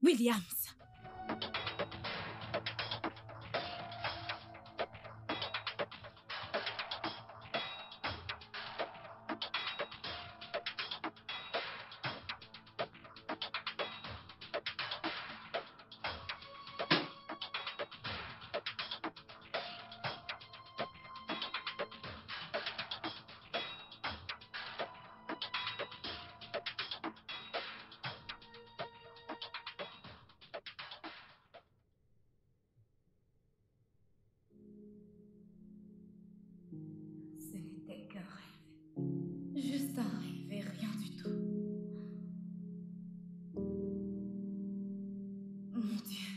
Williams. Ce n'était qu'un rêve. Juste un rêve et rien du tout. Mon Dieu.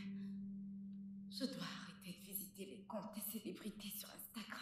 Je dois arrêter de visiter les comptes des célébrités sur Instagram.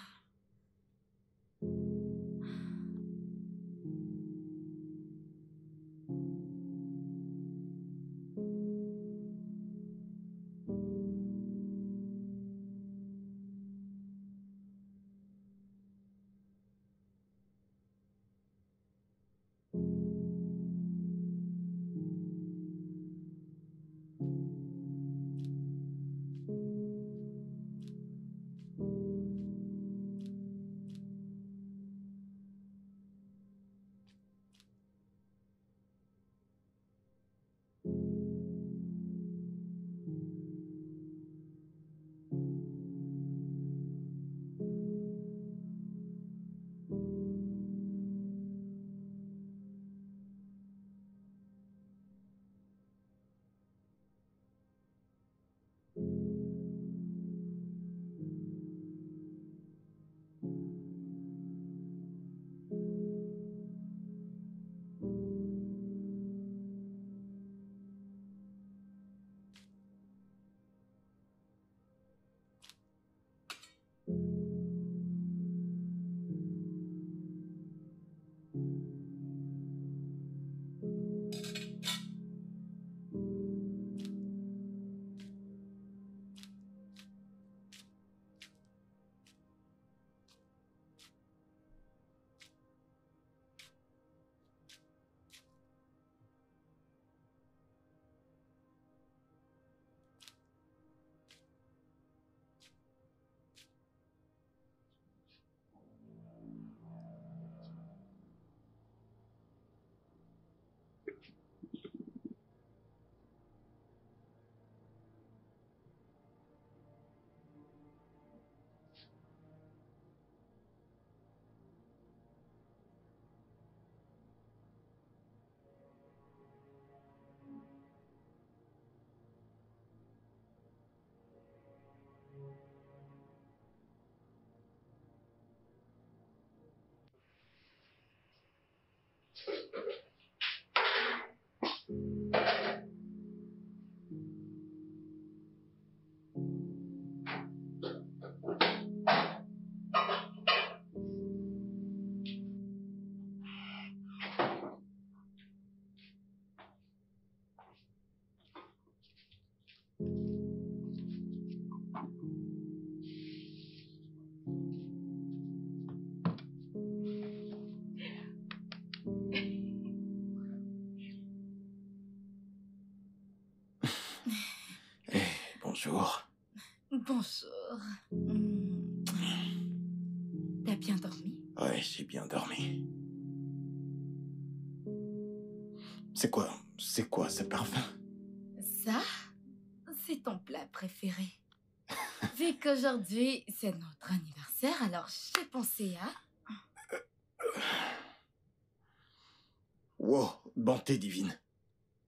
Bonjour. Bonjour. T'as bien dormi? Ouais, j'ai bien dormi. C'est quoi ce parfum? Ça, c'est ton plat préféré. Vu qu'aujourd'hui, c'est notre anniversaire, alors j'ai pensé à... Wow, bonté divine.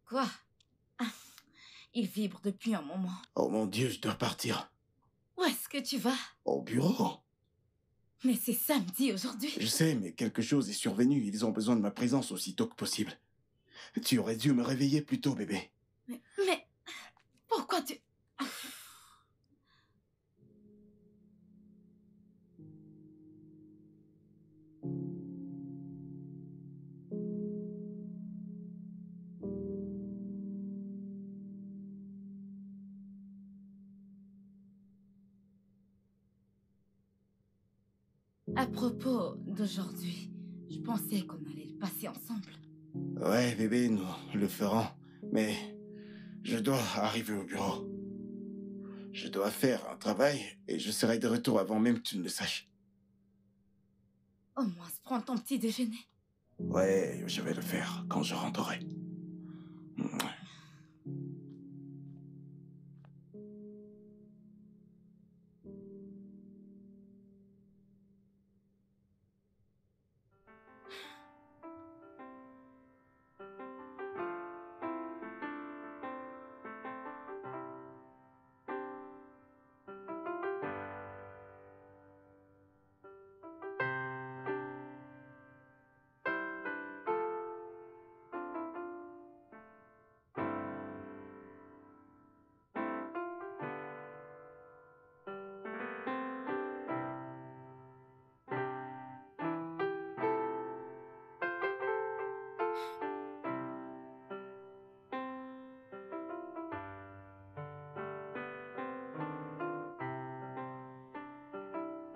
Quoi? Il vibre depuis un moment. Oh mon Dieu, je dois partir. Où est-ce que tu vas? Au bureau. Mais c'est samedi aujourd'hui. Je sais, mais quelque chose est survenu. Ils ont besoin de ma présence aussitôt que possible. Tu aurais dû me réveiller plus tôt, bébé. Mais pourquoi tu... À propos d'aujourd'hui, je pensais qu'on allait le passer ensemble. Ouais, bébé, nous le ferons. Mais Je dois arriver au bureau. Je dois faire un travail et je serai de retour avant même que tu ne le saches. Au moins, prends ton petit déjeuner. Ouais, je vais le faire quand je rentrerai.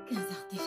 Quinze heures déjà.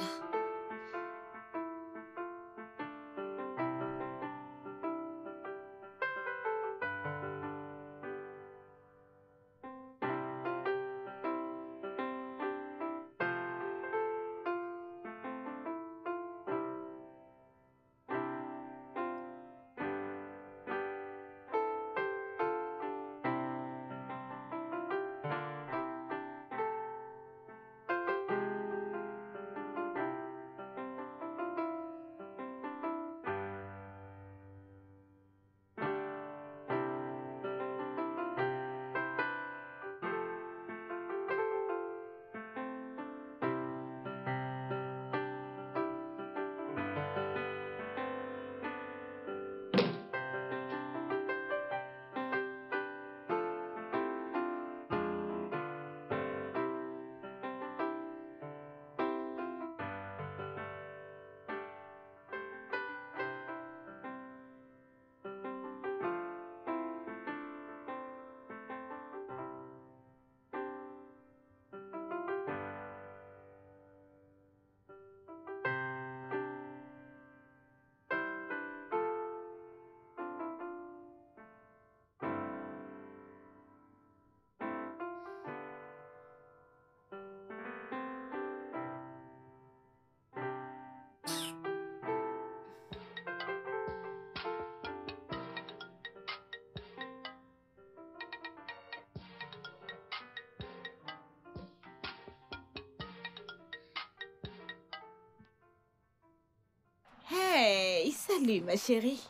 Hey, salut ma chérie.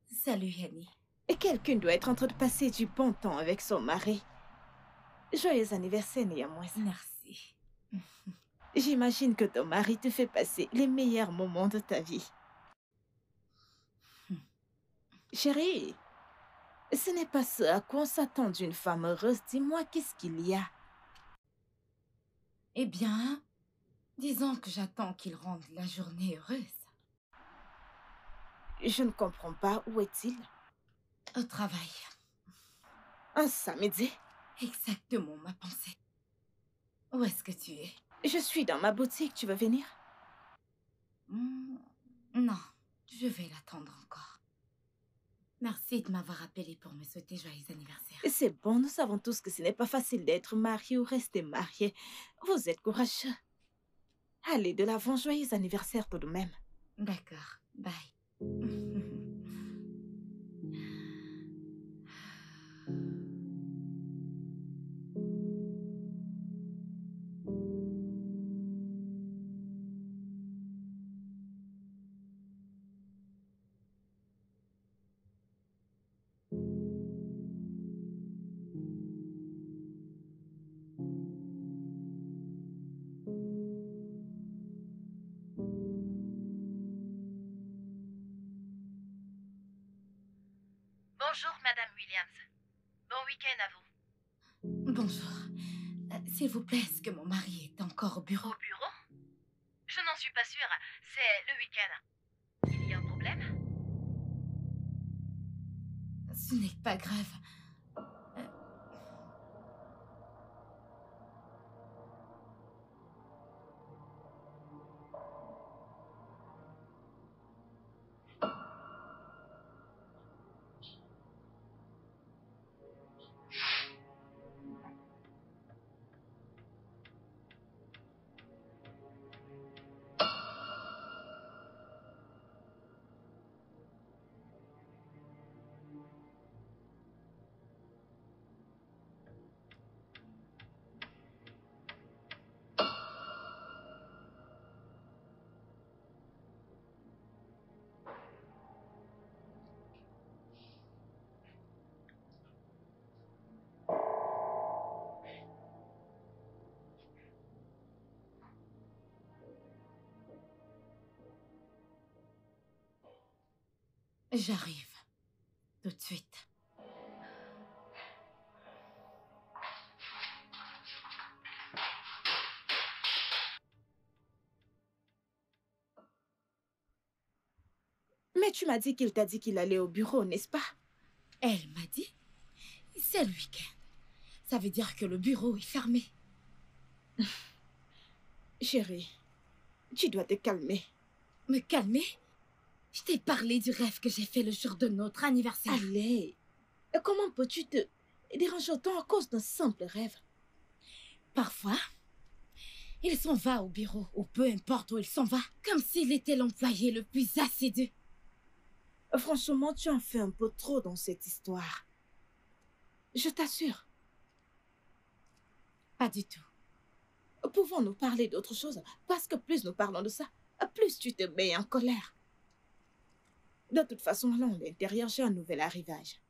Salut, Yanni. Et quelqu'un doit être en train de passer du bon temps avec son mari. Joyeux anniversaire néanmoins. Merci. J'imagine que ton mari te fait passer les meilleurs moments de ta vie. Chérie, ce n'est pas ce à quoi on s'attend d'une femme heureuse. Dis-moi, qu'est-ce qu'il y a? Eh bien, disons que j'attends qu'il rende la journée heureuse. Je ne comprends pas. Où est-il? Au travail. Un samedi? Exactement ma pensée. Où est-ce que tu es? Je suis dans ma boutique. Tu veux venir? Non, je vais l'attendre encore. Merci de m'avoir appelé pour me souhaiter joyeux anniversaire. C'est bon, nous savons tous que ce n'est pas facile d'être marié ou rester marié. Vous êtes courageux. Allez, de l'avant, joyeux anniversaire tout de même. D'accord, bye. Bonjour, Madame Williams. Bon week-end à vous. Bonjour. S'il vous plaît, est-ce que mon mari est encore au bureau? Au bureau? Je n'en suis pas sûre. C'est le week-end. Il y a un problème? Ce n'est pas grave. J'arrive. Tout de suite. Mais tu m'as dit qu'il t'a dit qu'il allait au bureau, n'est-ce pas? Elle m'a dit, c'est le week-end. Ça veut dire que le bureau est fermé. Chérie, tu dois te calmer. Me calmer? Je t'ai parlé du rêve que j'ai fait le jour de notre anniversaire. Allez, comment peux-tu te déranger autant à cause d'un simple rêve? Parfois, il s'en va au bureau, ou peu importe où il s'en va, comme s'il était l'employé le plus assidu. Franchement, tu en fais un peu trop dans cette histoire. Je t'assure. Pas du tout. Pouvons-nous parler d'autre chose? Parce que plus nous parlons de ça, plus tu te mets en colère. De toute façon, allons à l'intérieur, j'ai un nouvel arrivage.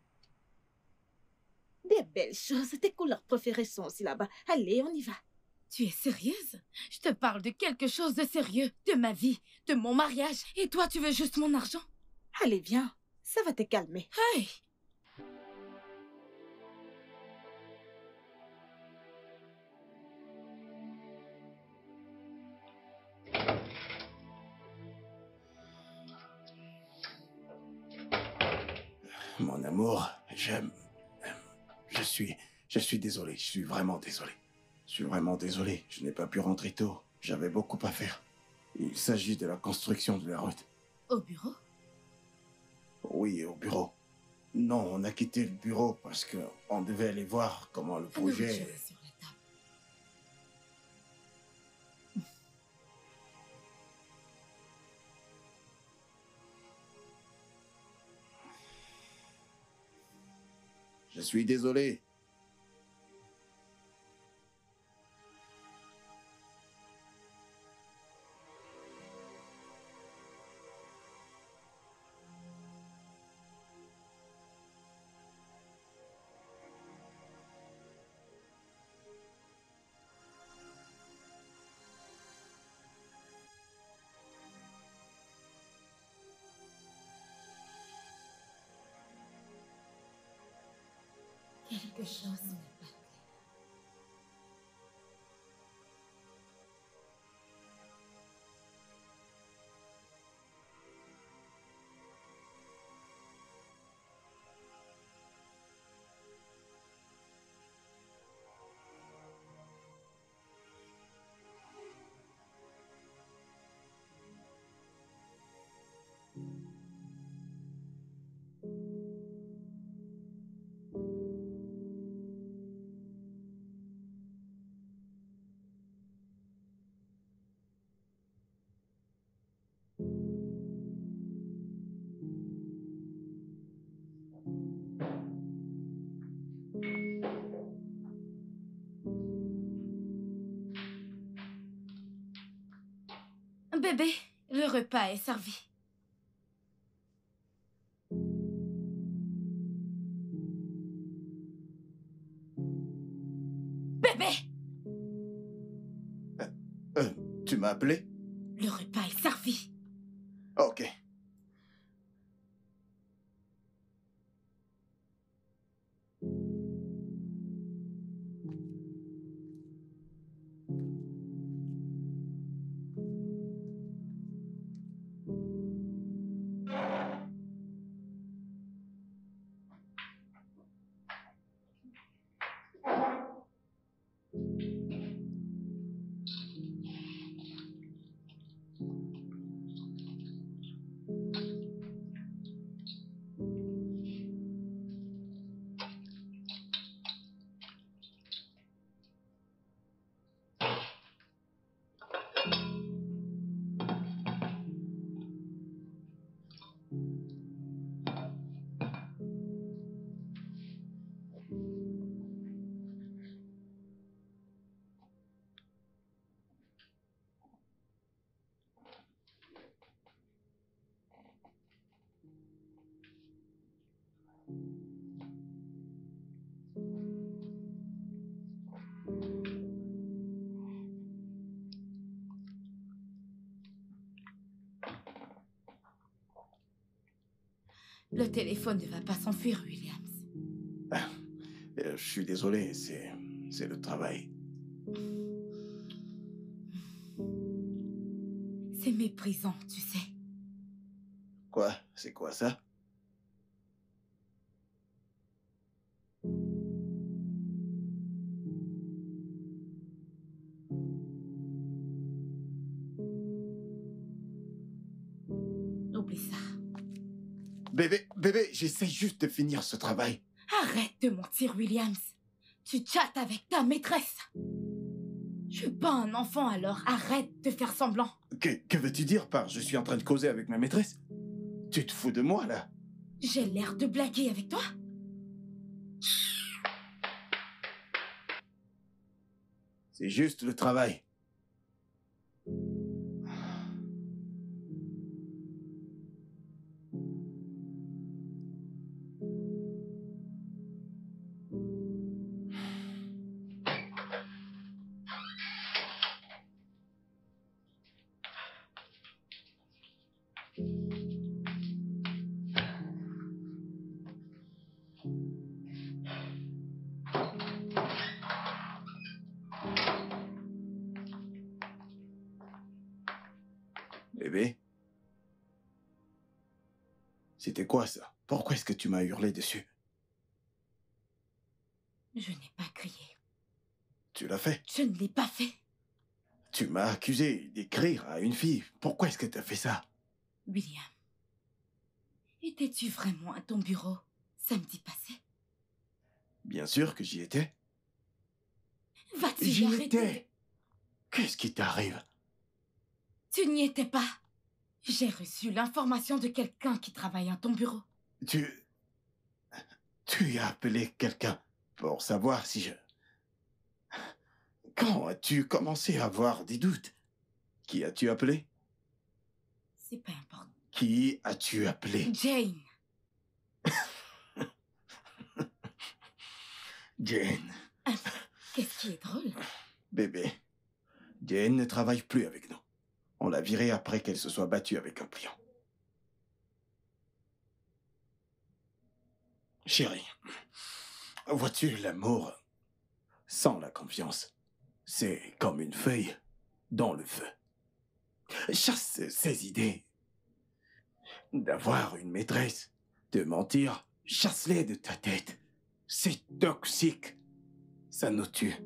Des belles choses, tes couleurs préférées sont aussi là-bas. Allez, on y va. Tu es sérieuse? Je te parle de quelque chose de sérieux, de ma vie, de mon mariage, et toi tu veux juste mon argent? Allez, viens, ça va te calmer. Hey! Mon amour, je suis désolé, je suis vraiment désolé. Je suis vraiment désolé, je n'ai pas pu rentrer tôt. J'avais beaucoup à faire. Il s'agit de la construction de la route. Au bureau? Oui, au bureau. Non, on a quitté le bureau parce que on devait aller voir comment le La nourriture projet... est sur la table. Je suis désolé. Quelque chose n'est pas clair. Bébé, le repas est servi. Bébé! Tu m'as appelé? Le repas est servi. Ok. Le téléphone ne va pas s'enfuir, Williams. Ah, je suis désolé, c'est le travail. C'est méprisant, tu sais. Quoi? C'est quoi ça? Oublie ça. Bébé, j'essaie juste de finir ce travail. Arrête de mentir, Williams. Tu chattes avec ta maîtresse. Je suis pas un enfant, alors arrête de faire semblant. Que veux-tu dire par je suis en train de causer avec ma maîtresse? Tu te fous de moi, là? J'ai l'air de blaguer avec toi? C'est juste le travail. Bébé? C'était quoi ça? Pourquoi est-ce que tu m'as hurlé dessus? Je n'ai pas crié. Tu l'as fait? Je ne l'ai pas fait. Tu m'as accusé d'écrire à une fille. Pourquoi est-ce que tu as fait ça? William, étais-tu vraiment à ton bureau samedi passé? Bien sûr que j'y étais. Va-tu J'y arrêter? étais. Qu'est-ce qui t'arrive? Tu n'y étais pas. J'ai reçu l'information de quelqu'un qui travaille à ton bureau. Tu as appelé quelqu'un pour savoir si je... Quand as-tu commencé à avoir des doutes? Qui as-tu appelé? C'est pas important. Qui as-tu appelé? Jane. Jane. Qu'est-ce qui est drôle? Bébé, Jane ne travaille plus avec nous. On l'a virée après qu'elle se soit battue avec un client. Chérie, vois-tu, l'amour sans la confiance, c'est comme une feuille dans le feu. Chasse ces idées d'avoir une maîtresse, de mentir, chasse-les de ta tête. C'est toxique. Ça nous tue.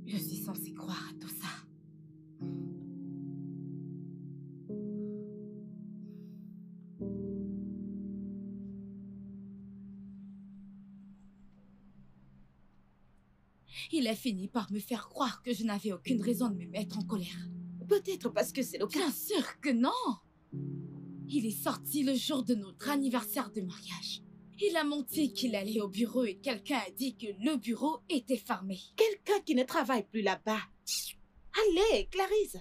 Je suis censée croire à tout ça. Il a fini par me faire croire que je n'avais aucune raison de me mettre en colère. Peut-être parce que c'est le cas. Bien sûr que non! Il est sorti le jour de notre anniversaire de mariage. Il a menti qu'il allait au bureau et quelqu'un a dit que le bureau était fermé. Quelqu'un qui ne travaille plus là-bas. Allez, Clarisse.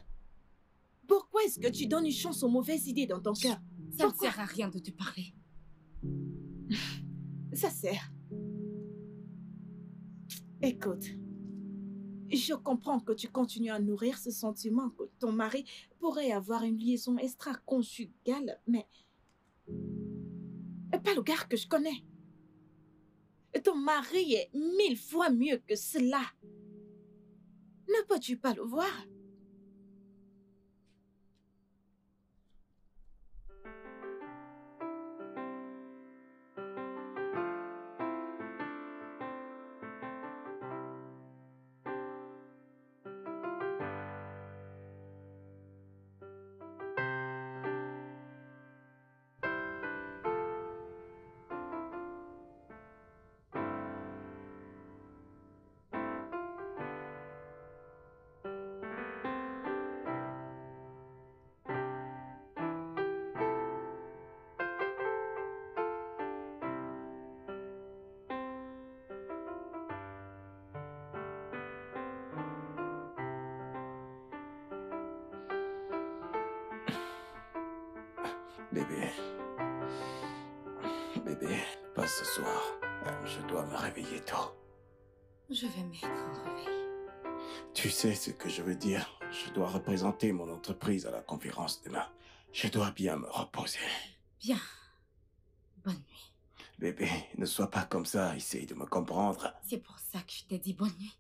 Pourquoi est-ce que tu donnes une chance aux mauvaises idées dans ton cœur? Ça ne Pourquoi? sert à rien de te parler. Ça sert. Écoute, je comprends que tu continues à nourrir ce sentiment que ton mari pourrait avoir une liaison extra-conjugale, mais pas le gars que je connais. Ton mari est 1000 fois mieux que cela. Ne peux-tu pas le voir? Bébé. Bébé, pas ce soir. Je dois me réveiller tôt. Je vais mettre en réveil. Tu sais ce que je veux dire. Je dois représenter mon entreprise à la conférence demain. Je dois bien me reposer. Bien. Bonne nuit. Bébé, ne sois pas comme ça. Essaye de me comprendre. C'est pour ça que je t'ai dit bonne nuit.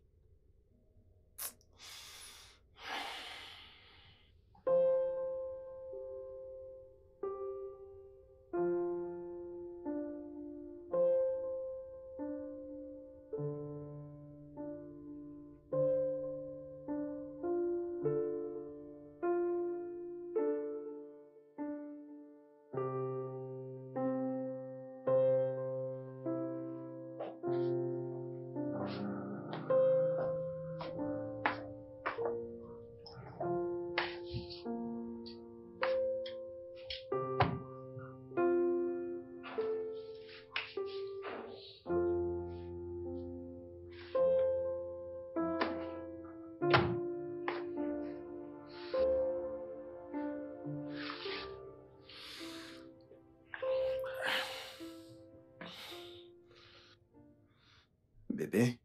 Bébé?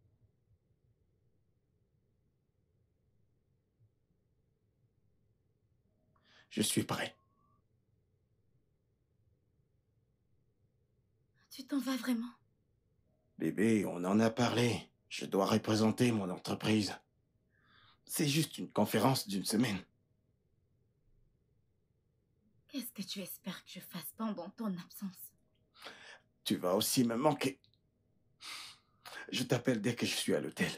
Je suis prêt. Tu t'en vas vraiment? Bébé, on en a parlé. Je dois représenter mon entreprise. C'est juste une conférence d'une semaine. Qu'est-ce que tu espères que je fasse pendant ton absence? Tu vas aussi me manquer. Je t'appelle dès que je suis à l'hôtel.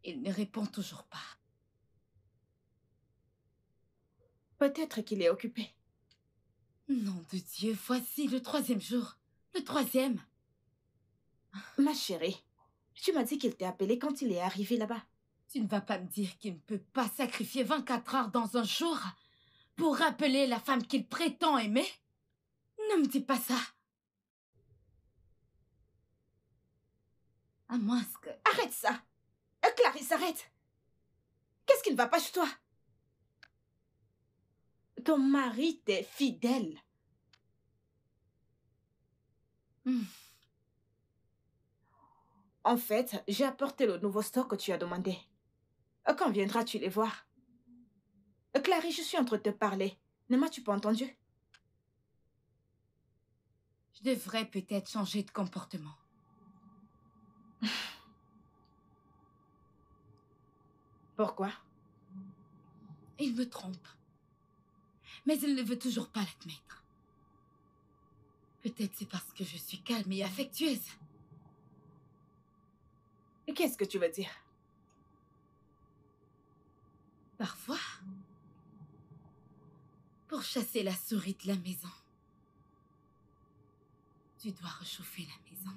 Il ne répond toujours pas. Peut-être qu'il est occupé. Nom de Dieu, voici le 3e jour. Le 3e. Ma chérie, tu m'as dit qu'il t'est appelé quand il est arrivé là-bas. Tu ne vas pas me dire qu'il ne peut pas sacrifier 24 heures dans un jour pour rappeler la femme qu'il prétend aimer? Ne me dis pas ça. À moins que... Arrête ça! Clarisse, arrête! Qu'est-ce qui ne va pas chez toi? Ton mari t'est fidèle. En fait, j'ai apporté le nouveau stock que tu as demandé. Quand viendras-tu les voir? Clarisse, je suis en train de te parler. Ne m'as-tu pas entendu? Je devrais peut-être changer de comportement. Pourquoi? Il me trompe. Mais il ne veut toujours pas l'admettre. Peut-être c'est parce que je suis calme et affectueuse. Qu'est-ce que tu veux dire? Parfois, pour chasser la souris de la maison, tu dois réchauffer la maison.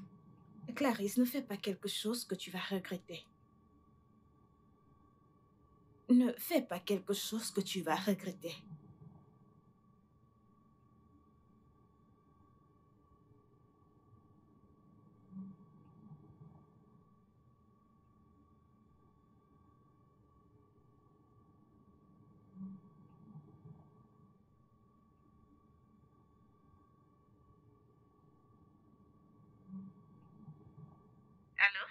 Clarisse, ne fais pas quelque chose que tu vas regretter. Ne fais pas quelque chose que tu vas regretter. Allô?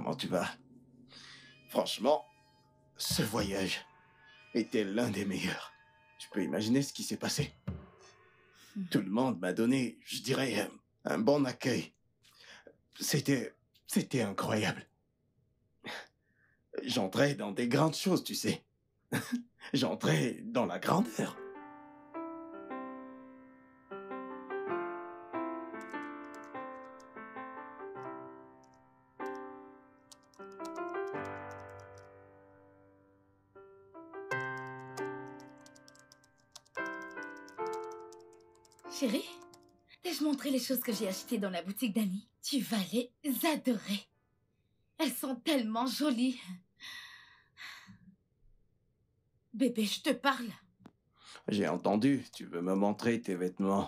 comment tu vas? Franchement, ce voyage était l'un des meilleurs. Tu peux imaginer ce qui s'est passé. Tout le monde m'a donné, je dirais, un bon accueil. C'était incroyable. J'entrais dans des grandes choses, tu sais. J'entrais dans la grandeur. Chérie, t'ai-je montré les choses que j'ai achetées dans la boutique d'Annie? Tu vas les adorer. Elles sont tellement jolies. Bébé, je te parle. J'ai entendu, tu veux me montrer tes vêtements.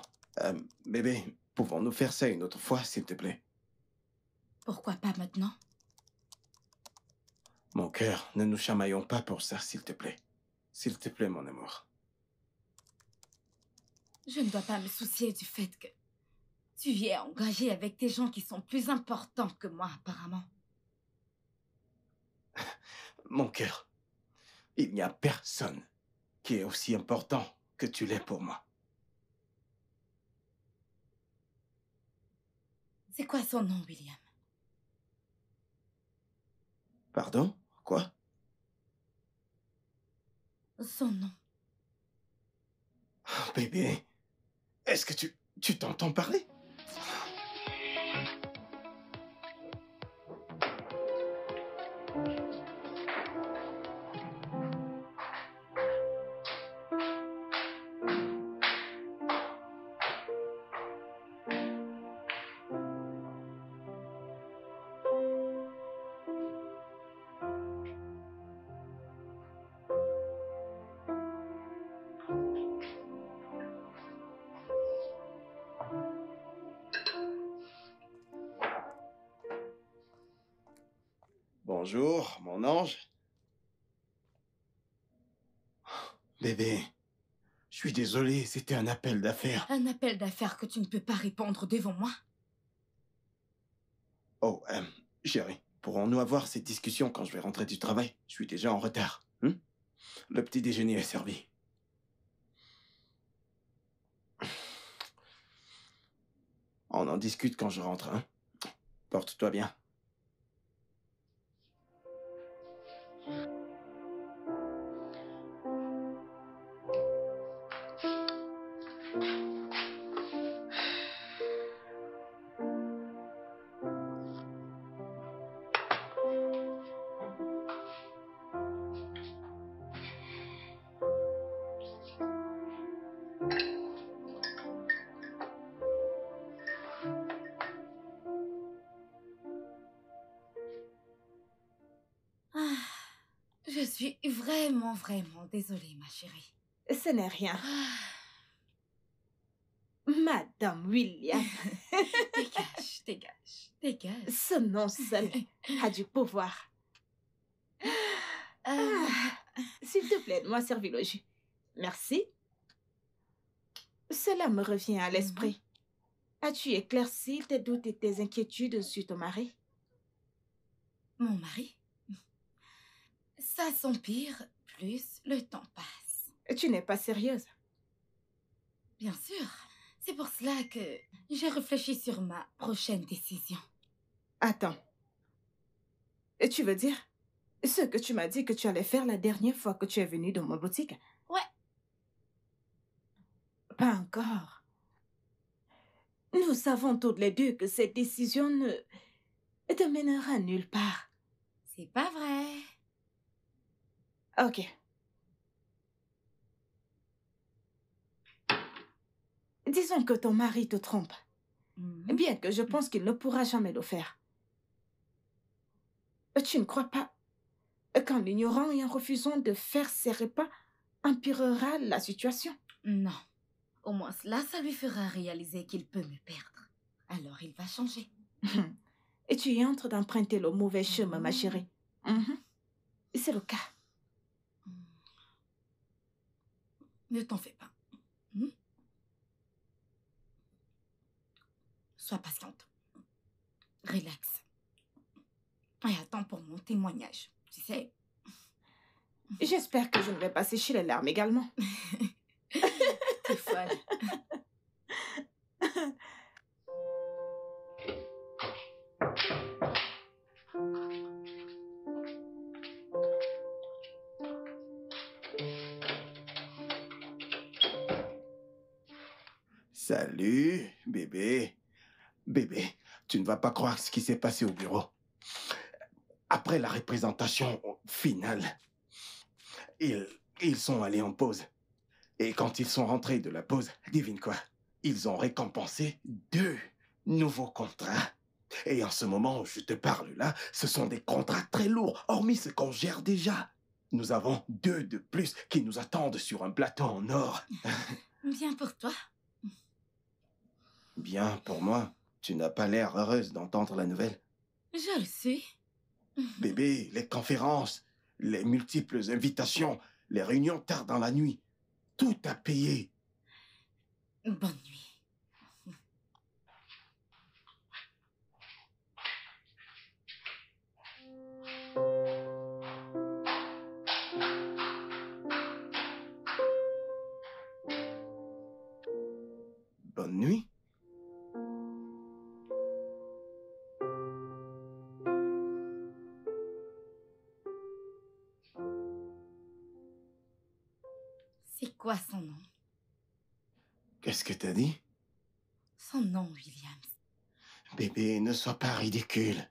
Bébé, pouvons-nous faire ça une autre fois, s'il te plaît? Pourquoi pas maintenant? Mon cœur, ne nous chamaillons pas pour ça, s'il te plaît. S'il te plaît, mon amour. Je ne dois pas me soucier du fait que tu y es engagé avec des gens qui sont plus importants que moi, apparemment. Mon cœur, il n'y a personne qui est aussi important que tu l'es pour moi. C'est quoi son nom, William? Pardon? Quoi? Son nom. Oh, bébé, est-ce que tu t'entends parler? Bonjour, mon ange. Bébé, je suis désolé, c'était un appel d'affaires. Un appel d'affaires que tu ne peux pas répondre devant moi? Oh, chérie, pourrons-nous avoir cette discussion quand je vais rentrer du travail? Je suis déjà en retard. Le petit déjeuner est servi. On en discute quand je rentre, hein? Porte-toi bien. Ah, je suis vraiment désolée, ma chérie. Ce n'est rien. Ah, Madame William, dégage. ce nom seul a du pouvoir. S'il te plaît, moi servir le jus. Merci. Cela me revient à l'esprit. As-tu éclairci tes doutes et tes inquiétudes sur ton mari? Mon mari? Ça s'empire, plus le temps passe. Tu n'es pas sérieuse. Bien sûr. C'est pour cela que j'ai réfléchi sur ma prochaine décision. Attends. Et tu veux dire ce que tu m'as dit que tu allais faire la dernière fois que tu es venue dans ma boutique? Ouais. Pas encore. Nous savons toutes les deux que cette décision ne te mènera nulle part. C'est pas vrai. Ok. Disons que ton mari te trompe, bien que je pense qu'il ne pourra jamais le faire. Tu ne crois pas qu'en l'ignorant et en refusant de faire ses repas, empirera la situation? Non. Au moins cela, ça lui fera réaliser qu'il peut me perdre. Alors il va changer. Et tu y entres d'emprunter le mauvais chemin, ma chérie. C'est le cas. Ne t'en fais pas. Sois patiente. Relax. Et attends pour mon témoignage. Tu sais, J'espère que je ne vais pas sécher les larmes également. t'es folle. Salut, bébé. Bébé, tu ne vas pas croire ce qui s'est passé au bureau. Après la représentation finale, ils sont allés en pause. Et quand ils sont rentrés de la pause, devine quoi? Ils ont récompensé 2 nouveaux contrats. Et en ce moment où je te parle là, ce sont des contrats très lourds, hormis ce qu'on gère déjà. Nous avons 2 de plus qui nous attendent sur un plateau en or. Bien pour toi. Bien, pour moi, tu n'as pas l'air heureuse d'entendre la nouvelle. Je le sais. Bébé, les conférences, les multiples invitations, les réunions tard dans la nuit, tout a payé. Bonne nuit. Bonne nuit. C'est quoi son nom? Qu'est-ce que t'as dit? Son nom, Williams. Bébé, ne sois pas ridicule.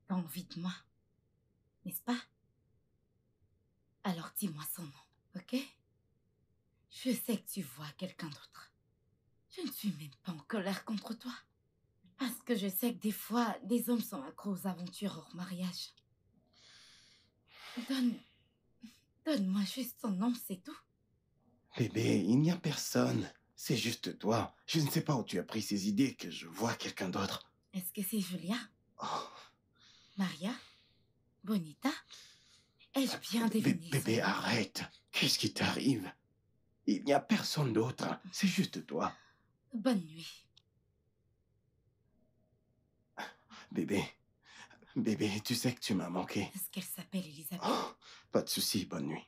T'as envie de moi, n'est-ce pas? Alors dis-moi son nom, ok? Je sais que tu vois quelqu'un d'autre. Je ne suis même pas en colère contre toi. Parce que je sais que des fois, des hommes sont accros aux aventures hors mariage. Donne-moi juste son nom, c'est tout. Bébé, il n'y a personne. C'est juste toi. Je ne sais pas où tu as pris ces idées que je vois quelqu'un d'autre. Est-ce que c'est Julia? Oh. Maria? Bonita? Ai-je bien deviné? Bébé, arrête. Qu'est-ce qui t'arrive? Il n'y a personne d'autre. C'est juste toi. Bonne nuit. Bébé, tu sais que tu m'as manqué. Est-ce qu'elle s'appelle Elisabeth? Oh, pas de souci, bonne nuit.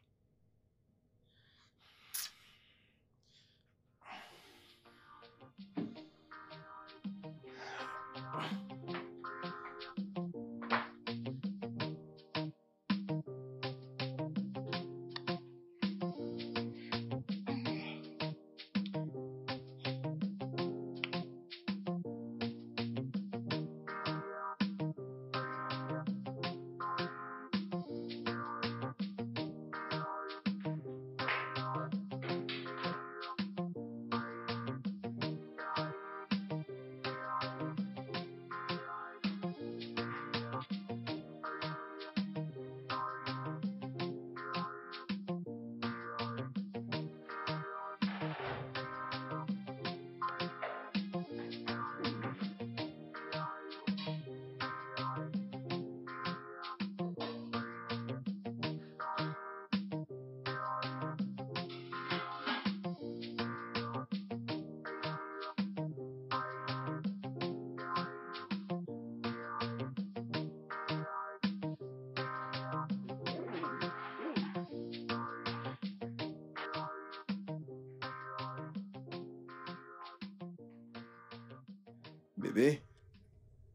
Bébé,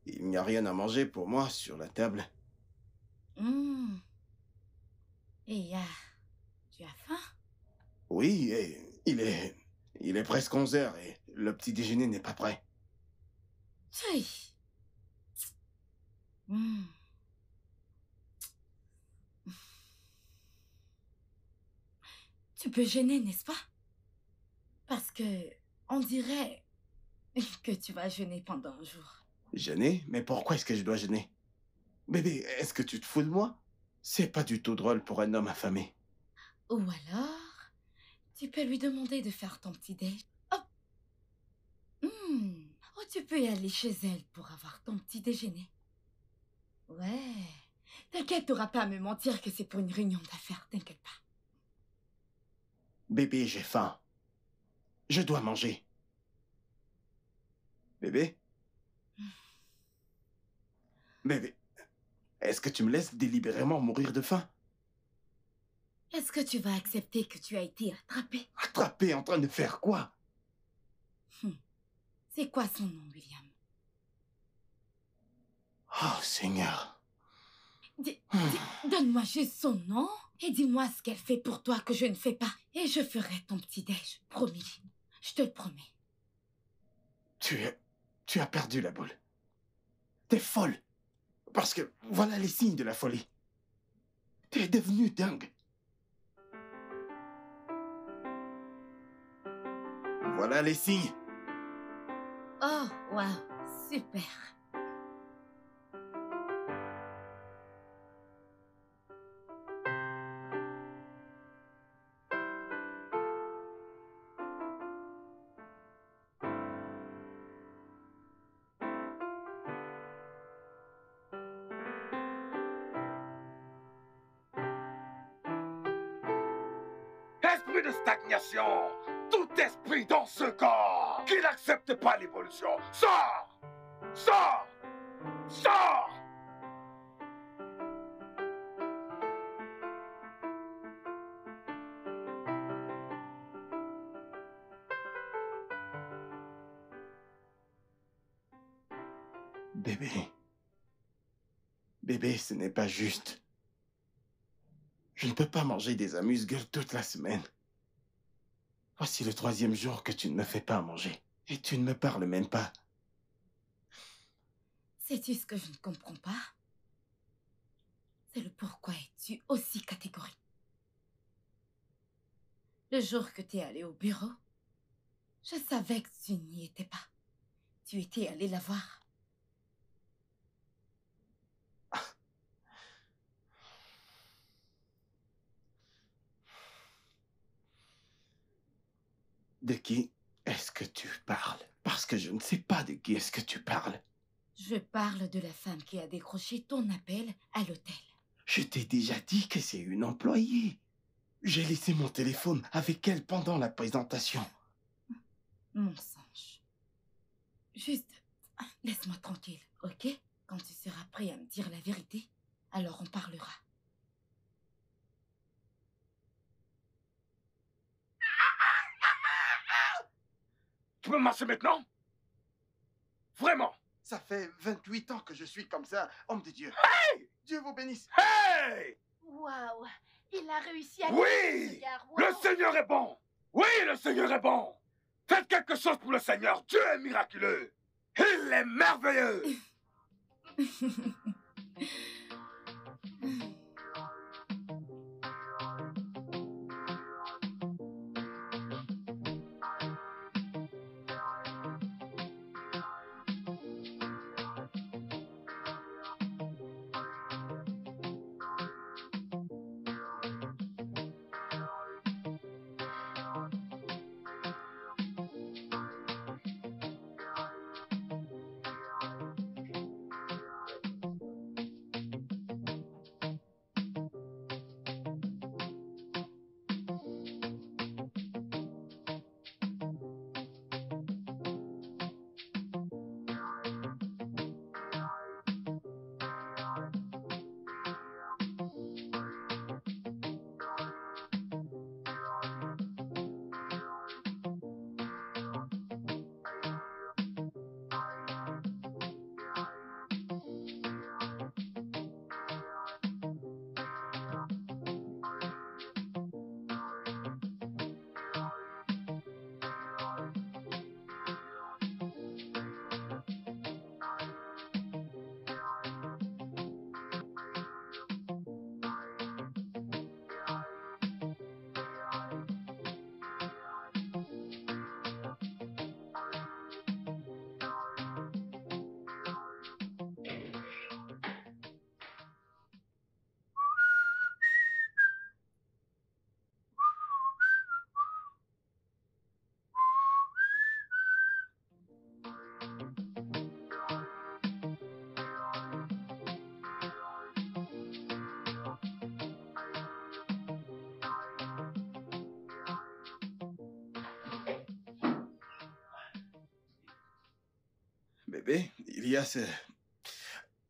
il n'y a rien à manger pour moi sur la table. Et tu as faim? Oui, et il est presque 11 heures et le petit déjeuner n'est pas prêt. Tchaï. Hmm. Tu peux gêner, n'est-ce pas? Parce que on dirait que tu vas jeûner pendant un jour. Jeûner? Mais pourquoi est-ce que je dois jeûner? Bébé, est-ce que tu te fous de moi? C'est pas du tout drôle pour un homme affamé. Ou alors, tu peux lui demander de faire ton petit déj. Oh. Oh, tu peux y aller chez elle pour avoir ton petit déjeuner. Ouais. T'inquiète, t'auras pas à me mentir que c'est pour une réunion d'affaires, t'inquiète pas. Bébé, j'ai faim. Je dois manger. Bébé? Bébé, est-ce que tu me laisses délibérément mourir de faim? Est-ce que tu vas accepter que tu as été attrapé? Attrapé en train de faire quoi? C'est quoi son nom, William? Oh, Seigneur. Donne-moi juste son nom et dis-moi ce qu'elle fait pour toi que je ne fais pas. Et je ferai ton petit-déj, promis. Je te le promets. Tu as perdu la boule. T'es folle. Parce que voilà les signes de la folie. T'es devenue dingue. Voilà les signes. Oh, waouh, super. Esprit de stagnation, tout esprit dans ce corps qui n'accepte pas l'évolution, sort! Sort! Sort! Bébé. Bébé, ce n'est pas juste. Je ne peux pas manger des amuse-gueules toute la semaine. Voici le 3e jour que tu ne me fais pas à manger. Et tu ne me parles même pas. Sais-tu ce que je ne comprends pas? C'est le pourquoi es-tu aussi catégorique. Le jour que tu es allé au bureau, je savais que tu n'y étais pas. Tu étais allé la voir. De qui est-ce que tu parles? Parce que je ne sais pas de qui est-ce que tu parles. Je parle de la femme qui a décroché ton appel à l'hôtel. Je t'ai déjà dit que c'est une employée. J'ai laissé mon téléphone avec elle pendant la présentation. Mensonge. Juste, laisse-moi tranquille, ok? Quand tu seras prêt à me dire la vérité, alors on parlera. Tu peux marcher maintenant? Vraiment? Ça fait 28 ans que je suis comme ça, homme de Dieu. Hey! Dieu vous bénisse. Hey! Waouh! Il a réussi à... Oui! Le Seigneur est bon! Oui, le Seigneur est bon! Faites quelque chose pour le Seigneur! Dieu est miraculeux! Il est merveilleux! Bébé, il y a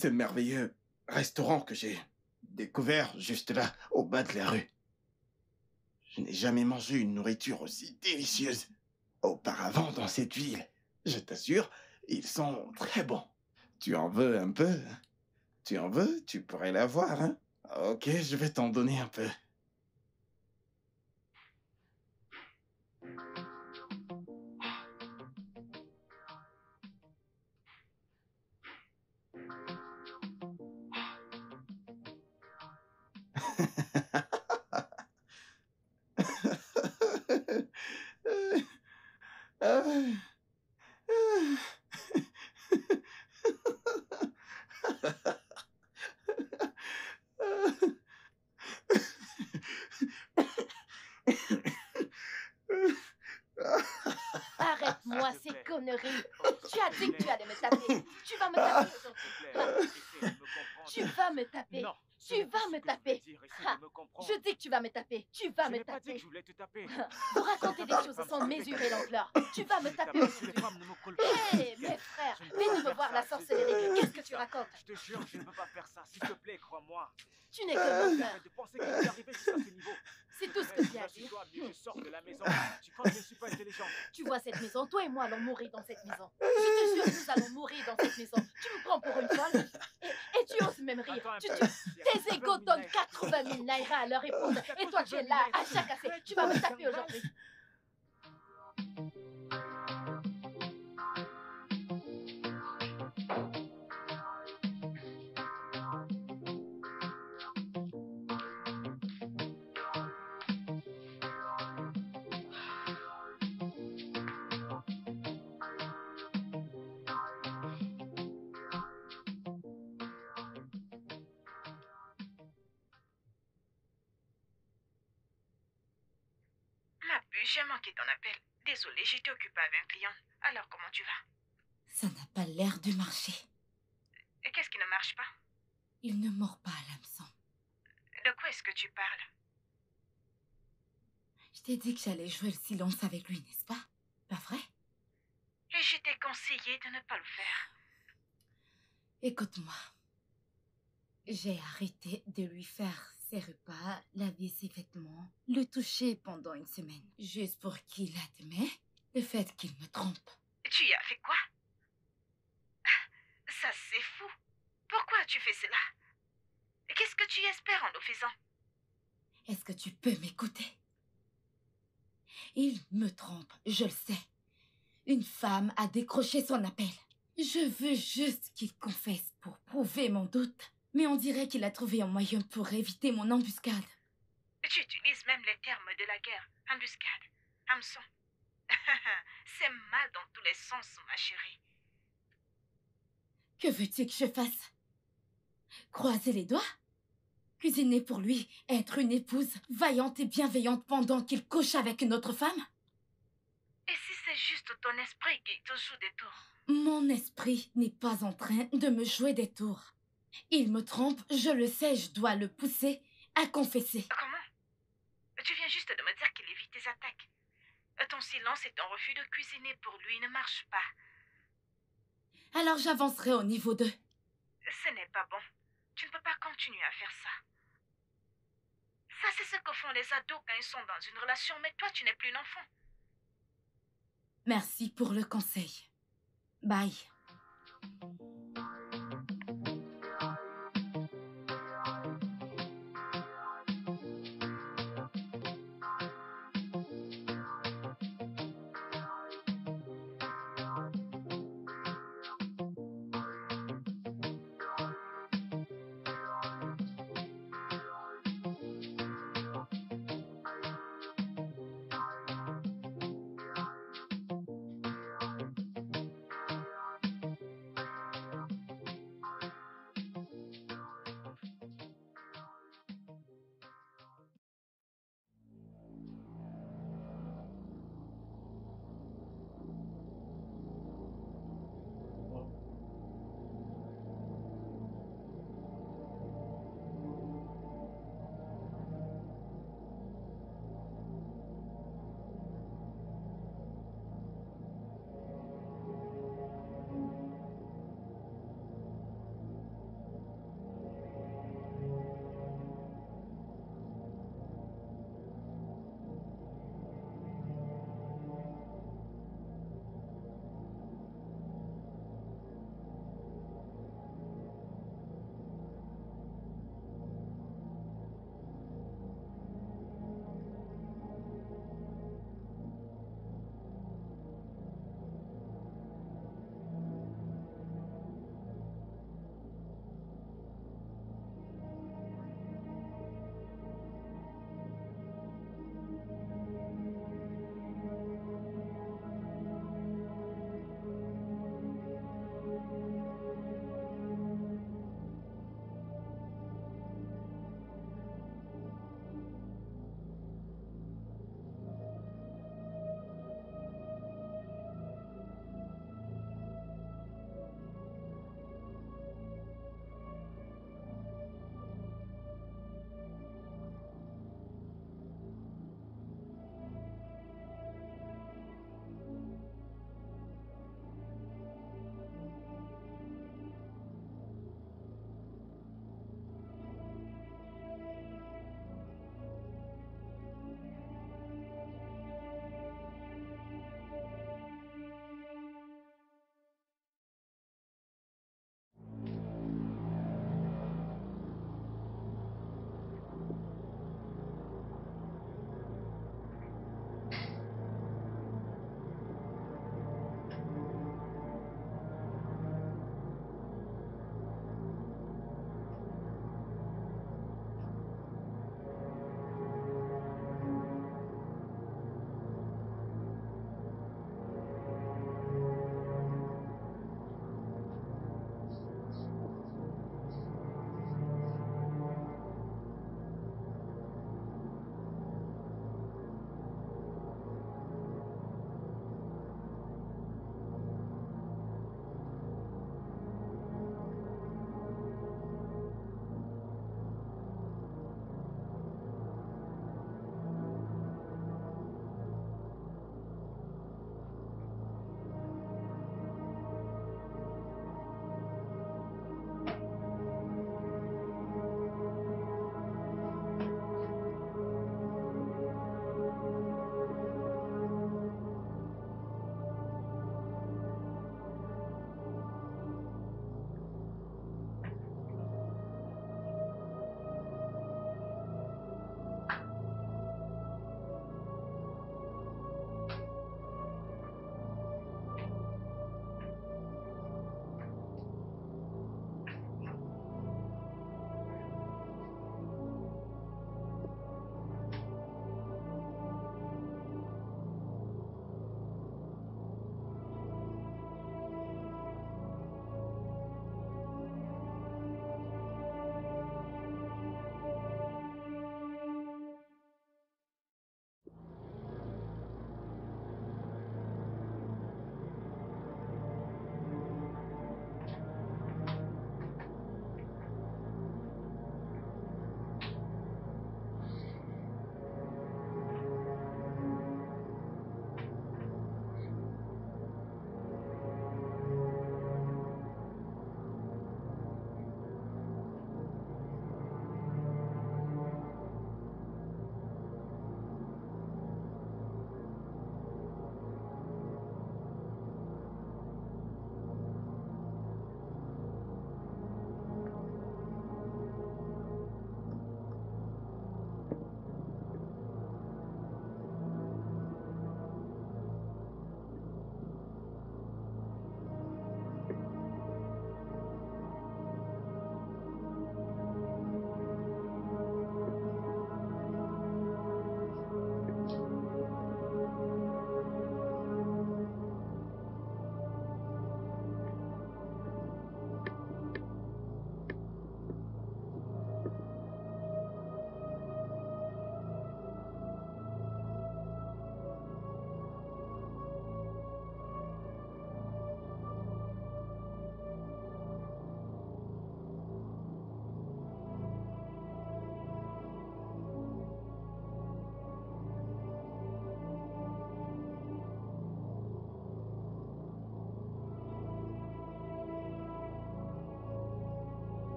C'est le merveilleux restaurant que j'ai découvert juste là, au bas de la rue. Je n'ai jamais mangé une nourriture aussi délicieuse auparavant dans cette ville. Je t'assure, ils sont très bons. Tu en veux un peu? Tu en veux? Tu pourrais l'avoir, hein? Ok, je vais t'en donner un peu. Arrête-moi ces conneries. Tu as dit que tu allais me taper. Tu vas me taper aujourd'hui. Tu vas me taper. Non, Tu vas me taper. Je dis que tu vas me taper. Tu vas me taper. Je voulais te taper. Vous racontez des choses sans mesurer l'ampleur. Tu vas me taper aujourd'hui. Hé, mes frères, venez me voir la sorcellerie. Qu'est-ce que tu racontes? Je te jure, je ne peux pas faire ça. S'il te plaît, crois-moi. Tu n'es que mon frère. Arrête de penser qu'il est arrivé jusqu'à ce niveau. C'est tout ce que tu as dit. Je sors de la maison. Tu crois que je ne suis pas intelligent? Tu vois cette maison, toi et moi allons mourir dans cette maison. Je te jure, nous allons mourir dans cette maison. Tu me prends pour une folle et tu oses même rire. Attends un Tu, peu. tu- tes égos donnent 80 000 naira à leur épouse et toi tu es là à chaque assez. Tu vas me taper aujourd'hui. Ma puce, j'ai manqué ton appel. Désolée, j'étais occupée avec un client. Alors, comment tu vas? Ça n'a pas l'air de marcher. Et qu'est-ce qui ne marche pas? Il ne mord pas à l'hameçon. De quoi est-ce que tu parles? Je t'ai dit que j'allais jouer le silence avec lui, n'est-ce pas? Pas vrai? Et je t'ai conseillé de ne pas le faire. Écoute-moi. J'ai arrêté de lui faire ses repas, laver ses vêtements, le toucher pendant une semaine. Juste pour qu'il admet le fait qu'il me trompe. Tu y as fait quoi? Ça, c'est fou. Pourquoi tu fais cela? Qu'est-ce que tu espères en le faisant? Est-ce que tu peux m'écouter? Il me trompe, je le sais. Une femme a décroché son appel. Je veux juste qu'il confesse pour prouver mon doute. Mais on dirait qu'il a trouvé un moyen pour éviter mon embuscade. Tu utilises même les termes de la guerre. Embuscade, hameçon. C'est mal dans tous les sens, ma chérie. Que veux-tu que je fasse? Croiser les doigts? Cuisiner pour lui, être une épouse vaillante et bienveillante pendant qu'il couche avec une autre femme? Et si c'est juste ton esprit qui te joue des tours? Mon esprit n'est pas en train de me jouer des tours. Il me trompe, je le sais, je dois le pousser à confesser. Comment? Tu viens juste de me dire qu'il évite tes attaques. Ton silence et ton refus de cuisiner pour lui ne marchent pas. Alors j'avancerai au niveau 2. Ce n'est pas bon. Tu ne peux pas continuer à faire ça. Ça, c'est ce que font les ados quand ils sont dans une relation, mais toi, tu n'es plus un enfant. Merci pour le conseil. Bye.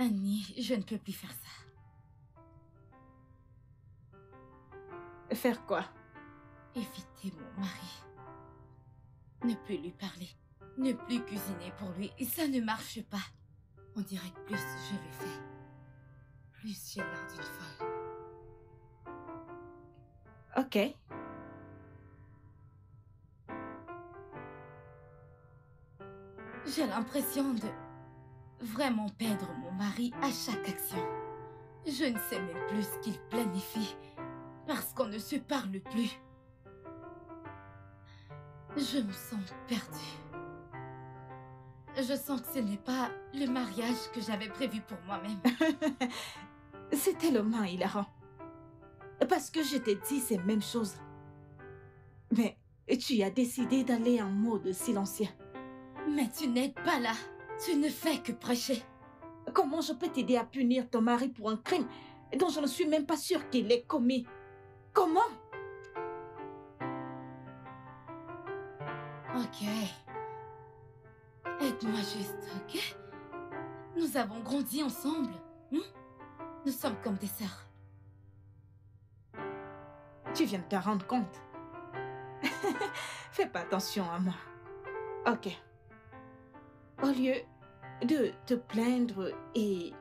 Annie, je ne peux plus faire ça. Faire quoi? Éviter mon mari. Ne plus lui parler. Ne plus cuisiner pour lui. Et ça ne marche pas. On dirait que plus je le fais, plus j'ai l'air d'une folle. Ok. J'ai l'impression de vraiment perdre mon mari à chaque action. Je ne sais même plus ce qu'il planifie parce qu'on ne se parle plus. Je me sens perdue. Je sens que ce n'est pas le mariage que j'avais prévu pour moi-même. C'est tellement hilarant. Parce que je t'ai dit ces mêmes choses. Mais tu as décidé d'aller en mode silencieux. Mais tu n'es pas là. Tu ne fais que prêcher. Comment je peux t'aider à punir ton mari pour un crime dont je ne suis même pas sûre qu'il ait commis? Comment? Ok. Aide-moi juste, ok? Nous avons grandi ensemble. Nous sommes comme des sœurs. Tu viens de te rendre compte. Fais pas attention à moi. Ok. Au lieu de te plaindre et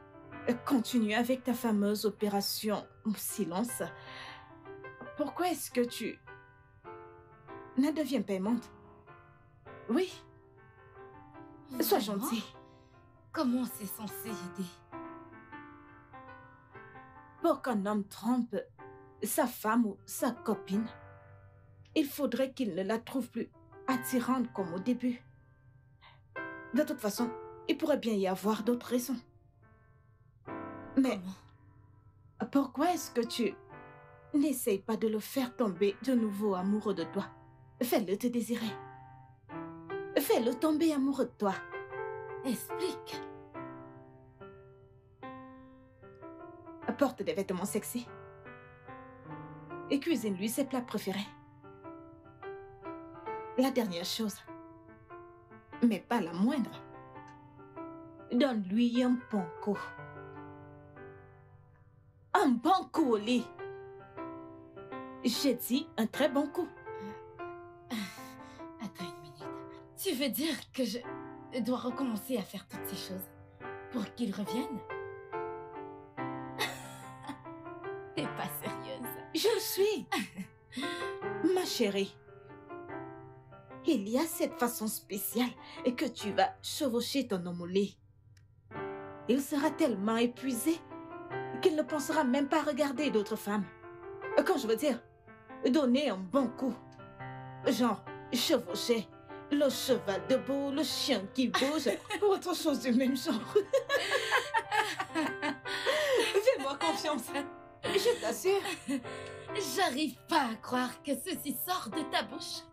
continuer avec ta fameuse opération silence, pourquoi est-ce que tu ne deviens pas aimante? Oui, sois Vraiment? gentil. Comment c'est censé aider? Pour qu'un homme trompe sa femme ou sa copine, il faudrait qu'il ne la trouve plus attirante comme au début. De toute façon, il pourrait bien y avoir d'autres raisons. Mais Comment? pourquoi est-ce que tu n'essayes pas de le faire tomber de nouveau amoureux de toi? Fais-le te désirer. Fais-le tomber amoureux de toi. Explique. Apporte des vêtements sexy. Et cuisine-lui ses plats préférés. La dernière chose, mais pas la moindre, donne-lui un bon coup. Un bon coup au lit. J'ai dit un très bon coup. Attends une minute. Tu veux dire que je dois recommencer à faire toutes ces choses pour qu'il revienne? T'es pas sérieuse. Je le suis. Ma chérie, il y a cette façon spéciale que tu vas chevaucher ton homme au lit. Il sera tellement épuisé qu'il ne pensera même pas regarder d'autres femmes. Quand je veux dire, donner un bon coup. Genre, chevaucher, le cheval debout, le chien qui bouge, ou autre chose du même genre. Fais-moi confiance. Je t'assure. J'arrive pas à croire que ceci sort de ta bouche.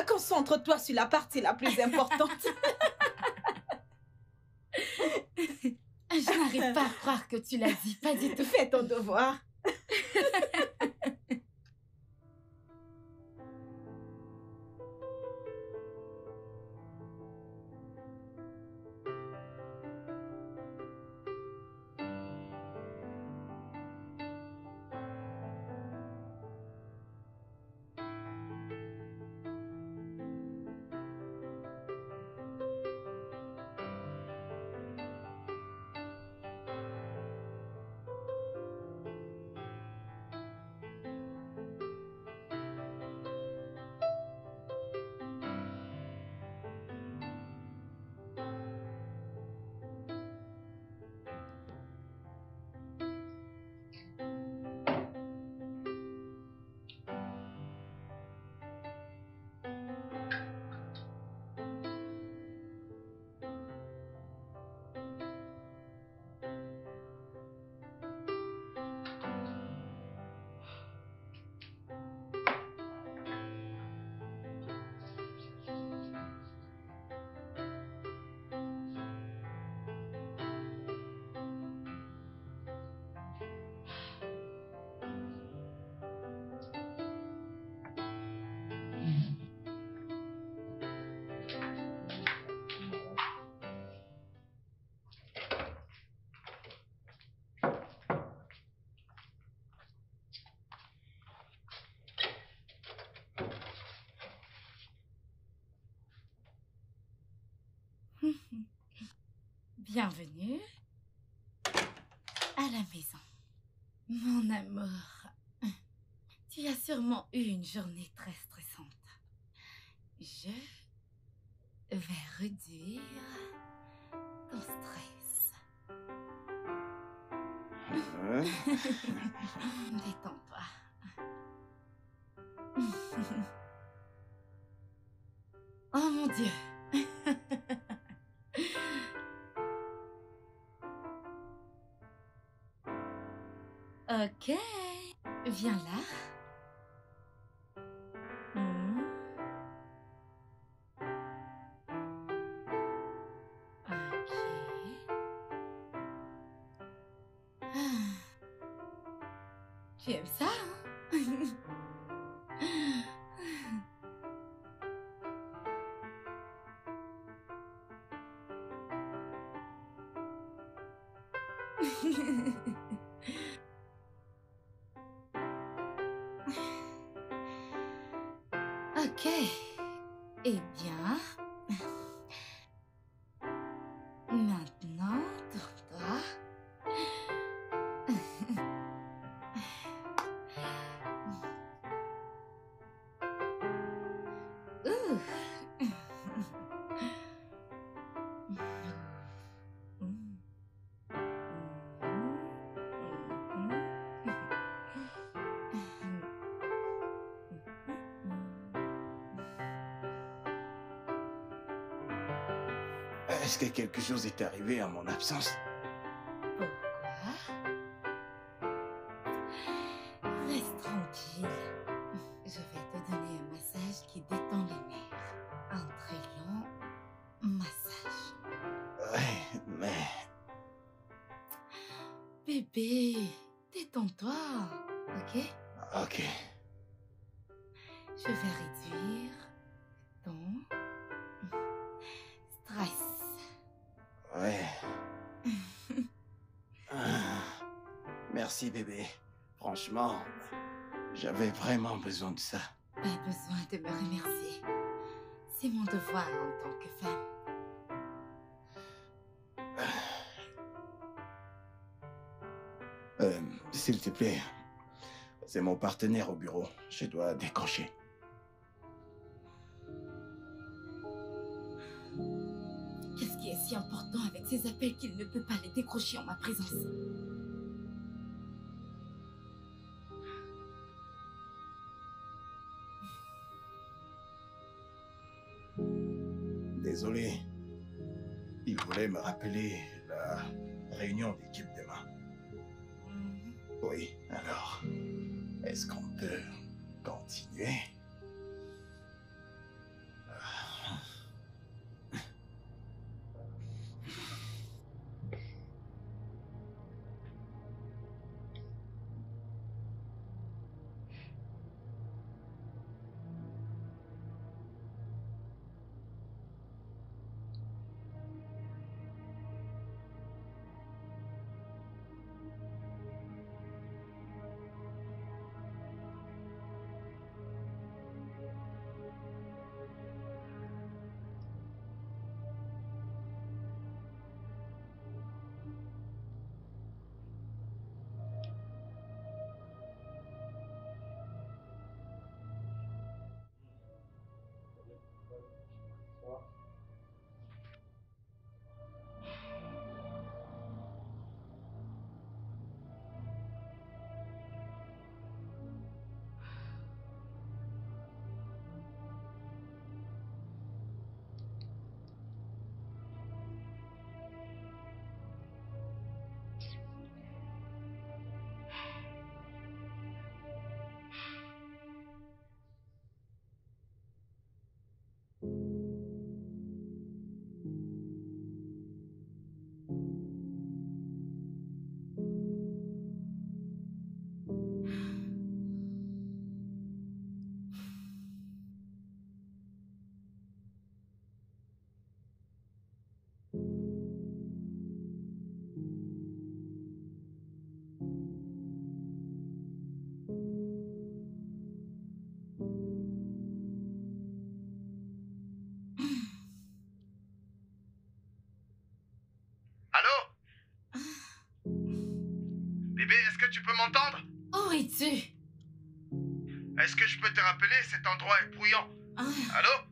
Concentre-toi sur la partie la plus importante. Je n'arrive pas à croire que tu l'as dit, pas du tout. Fais ton devoir. Bienvenue à la maison. Mon amour, tu as sûrement eu une journée très stressante. Je vais réduire ton stress. Détends-toi. Oh mon Dieu. Ok, viens là. Hmm. Ok. Ah. Tu aimes ça, hein? Ok. Eh bien, maintenant, tourne-toi. Ouh. Est-ce que quelque chose est arrivé en mon absence? Pourquoi? Reste tranquille. Je vais te donner un massage qui détend les nerfs. Un très long massage. Ouais, mais... Bébé, détends-toi, ok? Ok. Je vais réduire ton stress. Ouais. Ah, merci, bébé. Franchement, j'avais vraiment besoin de ça. Pas besoin de me remercier. C'est mon devoir en tant que femme. S'il te plaît, c'est mon partenaire au bureau. Je dois décrocher. Qu'est-ce qui est si important avec ces appels qu'il ne peut pas les décrocher en ma présence? Désolé. Il voulait me rappeler la réunion d'équipe demain. Oui, alors, est-ce qu'on peut continuer? que tu peux m'entendre? Où es-tu? Est-ce que je peux te rappeler? Cet endroit est bruyant. Ah, Allô?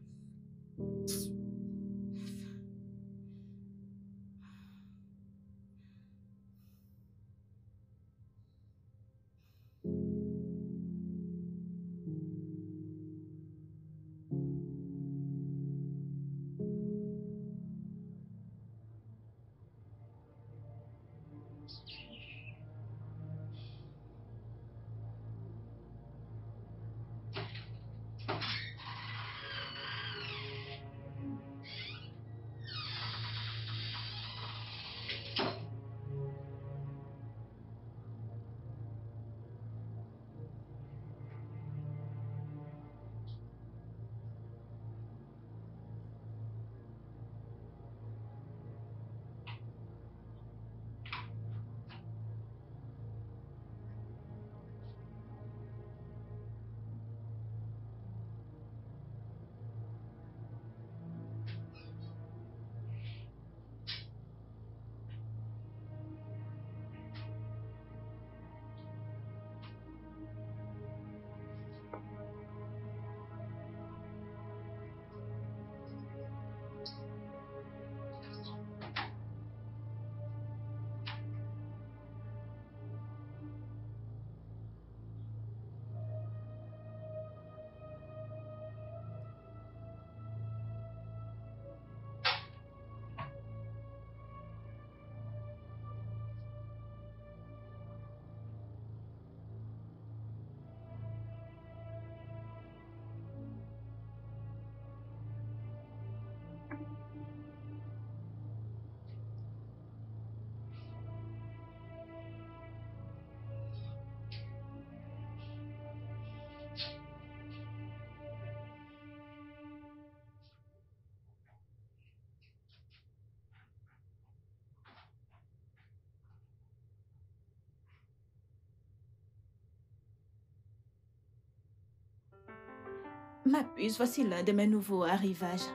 Ma puce, voici l'un de mes nouveaux arrivages.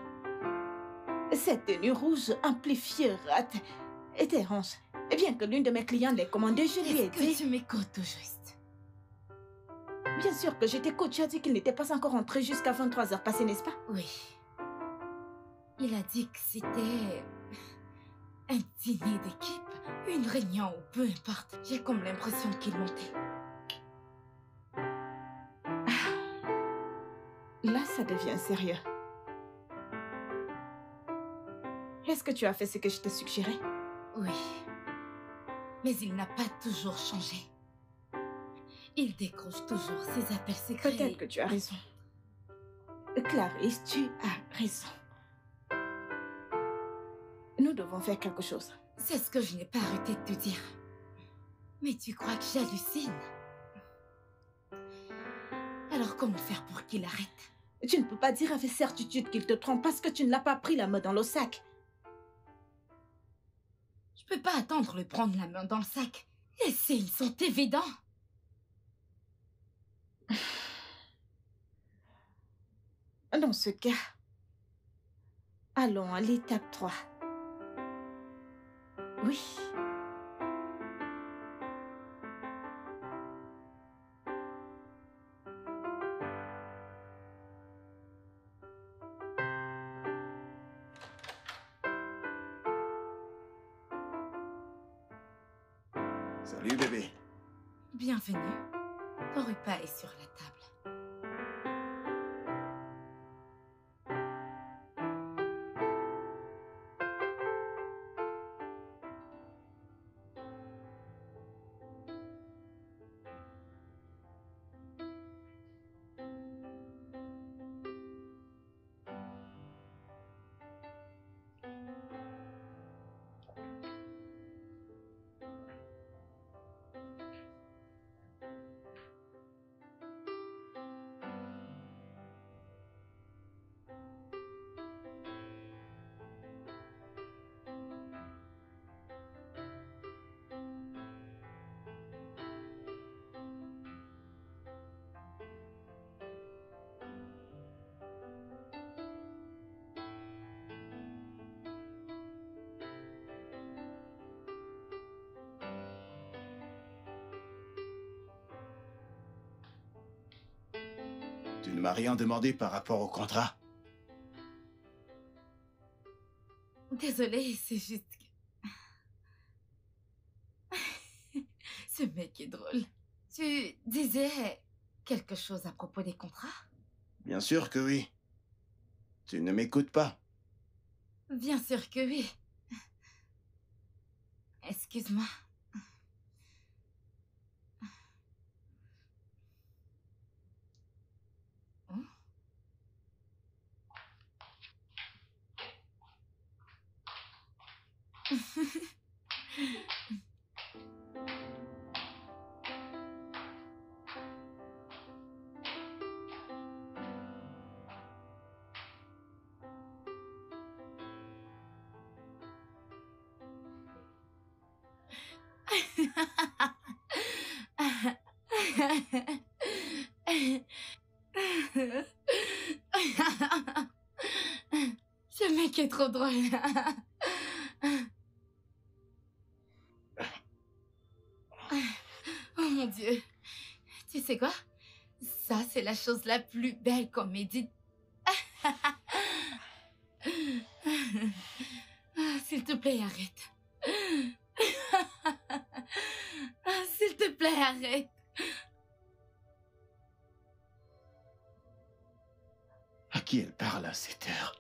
Cette tenue rouge amplifiée rate et dérange. Et bien que l'une de mes clientes l'ait commandée, je lui ai est-ce dit... que tu m'écoutes au juste? Bien sûr que je t'écoute, tu as dit qu'il n'était pas encore entré jusqu'à 23 heures passées, n'est-ce pas? Oui. Il a dit que c'était un dîner d'équipe, une réunion ou peu importe. J'ai comme l'impression qu'il mentait. Là, ça devient sérieux. Est-ce que tu as fait ce que je t'ai suggéré? Oui. Mais il n'a pas toujours changé. Il décroche toujours ses appels secrets. Peut-être que tu as raison. Clarisse, tu as raison. Nous devons faire quelque chose. C'est ce que je n'ai pas arrêté de te dire. Mais tu crois que j'hallucine? Alors comment faire pour qu'il arrête? Tu ne peux pas dire avec certitude qu'il te trompe parce que tu ne l'as pas pris la main dans le sac. Je peux pas attendre de prendre la main dans le sac. Les signes sont évidents. Dans ce cas, allons à l'étape 3. Oui. Salut bébé. Bienvenue. Ton repas est sur la table. m'as rien demandé par rapport au contrat. Désolée, c'est juste que... Ce mec est drôle. Tu disais quelque chose à propos des contrats? Bien sûr que oui. Tu ne m'écoutes pas. Bien sûr que oui. Excuse-moi. Oh. Ce mec est trop drôle. Oh mon Dieu. Tu sais quoi? Ça, c'est la chose la plus belle qu'on m'ait dite. S'il te plaît, arrête. S'il te plaît, arrête. À qui elle parle à cette heure?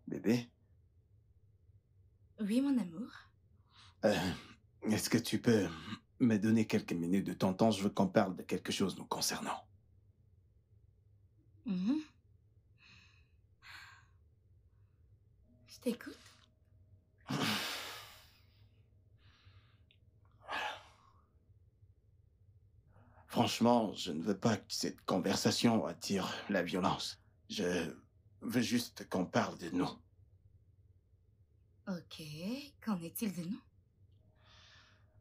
Bébé, Oui, mon amour. est-ce que tu peux me donner quelques minutes de ton temps? Je veux qu'on parle de quelque chose nous concernant. Mhm. Je t'écoute. Franchement, je ne veux pas que cette conversation attire la violence. Je veux juste qu'on parle de nous. Ok, qu'en est-il de nous?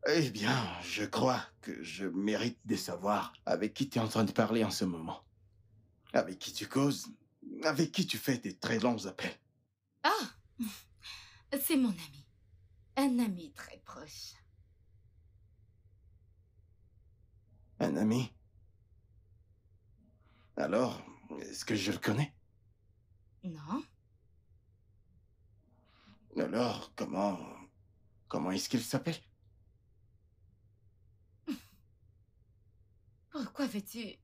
Eh bien, je crois que je mérite de savoir avec qui tu es en train de parler en ce moment. Avec qui tu causes, avec qui tu fais des très longs appels. Ah, c'est mon ami. Un ami très proche. Un ami? Alors, est-ce que je le connais? Non? Alors, comment est-ce qu'il s'appelle? Pourquoi veux-tu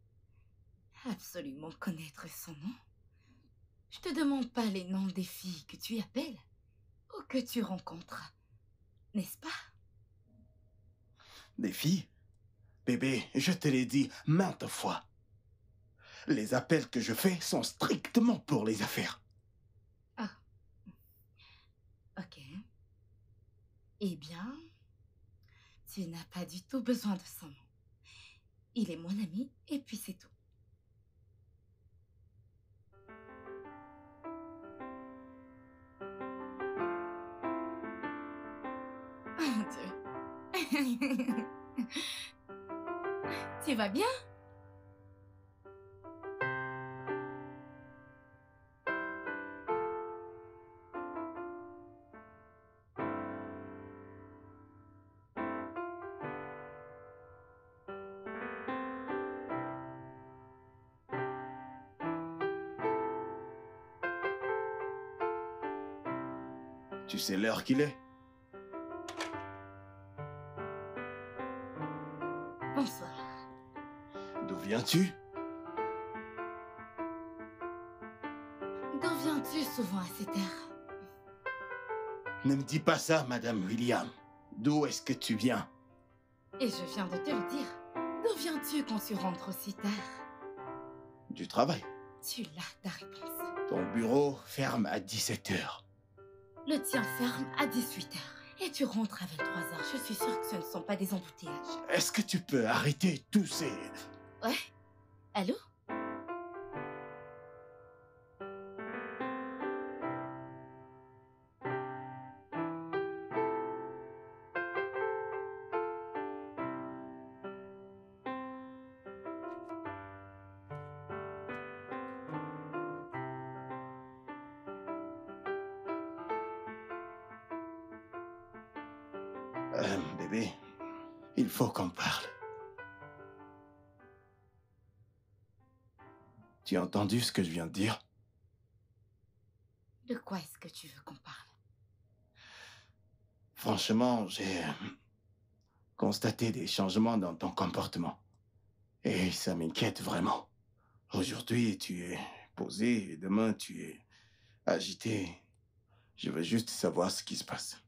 absolument connaître son nom? Je te demande pas les noms des filles que tu appelles ou que tu rencontres, n'est-ce pas? Des filles? Bébé, je te l'ai dit maintes fois. Les appels que je fais sont strictement pour les affaires. Ah. Ok. Eh bien, tu n'as pas du tout besoin de son nom. Il est mon ami et puis c'est tout. Oh mon Dieu. Tu vas bien? Tu sais l'heure qu'il est? Bonsoir. D'où viens-tu? D'où viens-tu souvent à cette heure? Ne me dis pas ça, Madame William. D'où est-ce que tu viens? Et je viens de te le dire. D'où viens-tu quand tu rentres aussi tard? Du travail. Tu l'as, ta réponse. Ton bureau ferme à 17 heures. Le tien ferme à 18 heures. Et tu rentres à 23 heures. Je suis sûre que ce ne sont pas des embouteillages. Est-ce que tu peux arrêter tous ces... Ouais? Allô? Bébé, il faut qu'on parle. Tu as entendu ce que je viens de dire? De quoi est-ce que tu veux qu'on parle? Franchement, j'ai constaté des changements dans ton comportement. Et ça m'inquiète vraiment. Aujourd'hui, tu es posé et demain, tu es agité. Je veux juste savoir ce qui se passe.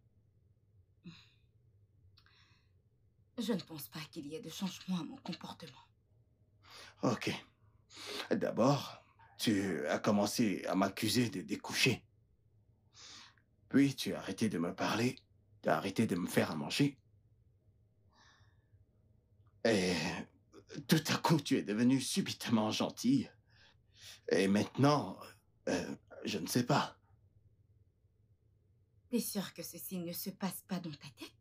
Je ne pense pas qu'il y ait de changement à mon comportement. Ok. D'abord, tu as commencé à m'accuser de découcher. Puis, tu as arrêté de me parler. Tu as arrêté de me faire à manger. Et tout à coup, tu es devenue subitement gentille. Et maintenant, je ne sais pas. T'es sûr que ceci ne se passe pas dans ta tête?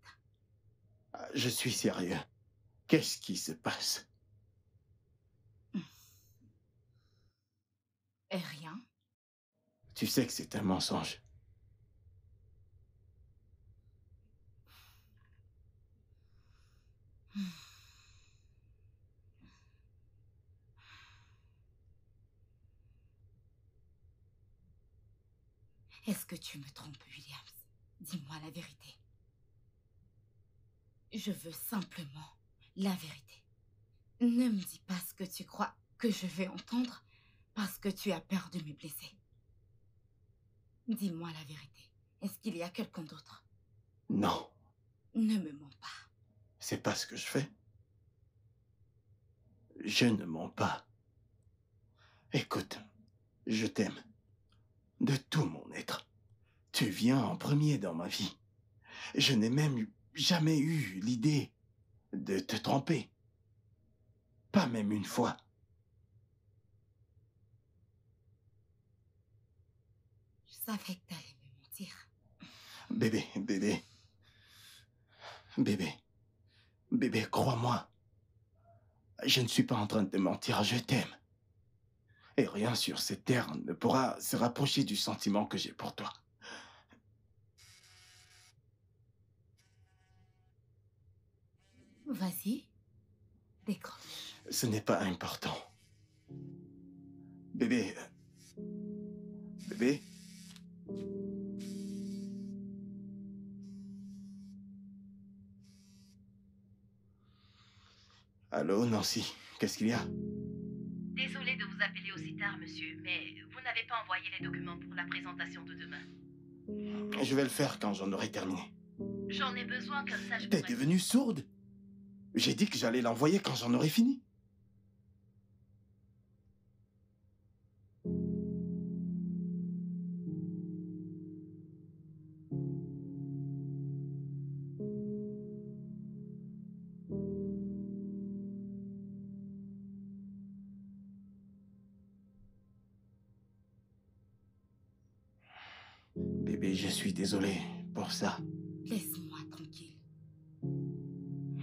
Je suis sérieux. Qu'est-ce qui se passe? Et rien. Tu sais que c'est un mensonge. Est-ce que tu me trompes, Williams? Dis-moi la vérité. Je veux simplement la vérité. Ne me dis pas ce que tu crois que je vais entendre parce que tu as peur de me blesser. Dis-moi la vérité. Est-ce qu'il y a quelqu'un d'autre? Non, Ne me mens pas. c'est pas ce que je fais. Je ne mens pas. Écoute, je t'aime. De tout mon être. Tu viens en premier dans ma vie. Je n'ai même jamais eu l'idée de te tromper. Pas même une fois. Je savais que t'allais me mentir. Bébé, bébé. Bébé. Bébé, crois-moi. Je ne suis pas en train de te mentir, je t'aime. Et rien sur cette terre ne pourra se rapprocher du sentiment que j'ai pour toi. Vas-y. Décroche. Ce n'est pas important. Bébé. Bébé. Allô, Nancy. Qu'est-ce qu'il y a? Désolée de vous appeler aussi tard, monsieur, mais vous n'avez pas envoyé les documents pour la présentation de demain. Je vais le faire quand j'en aurai terminé. J'en ai besoin, comme ça je T'es pourrai... devenue sourde? J'ai dit que j'allais l'envoyer quand j'en aurai fini. Bébé, je suis désolé pour ça. Laisse-moi tranquille.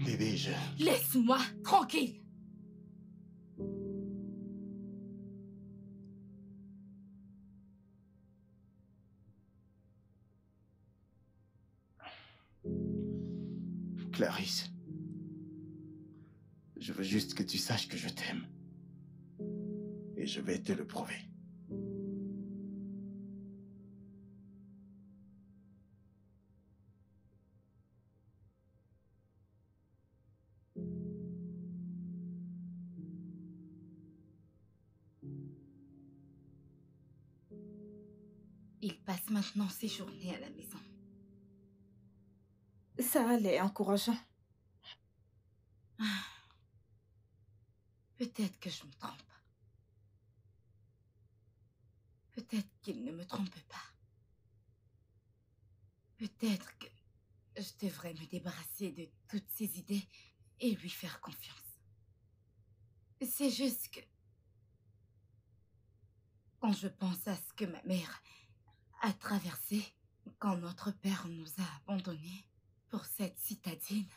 Bébé, Laisse-moi tranquille. Clarisse. Je veux juste que tu saches que je t'aime. Et je vais te le prouver. Il passe maintenant ses journées à la maison. Ça allait encourageant. Peut-être que je me trompe. Peut-être qu'il ne me trompe pas. Peut-être que je devrais me débarrasser de toutes ces idées et lui faire confiance. C'est juste que quand je pense à ce que ma mère a traversé quand notre père nous a abandonnés pour cette citadine,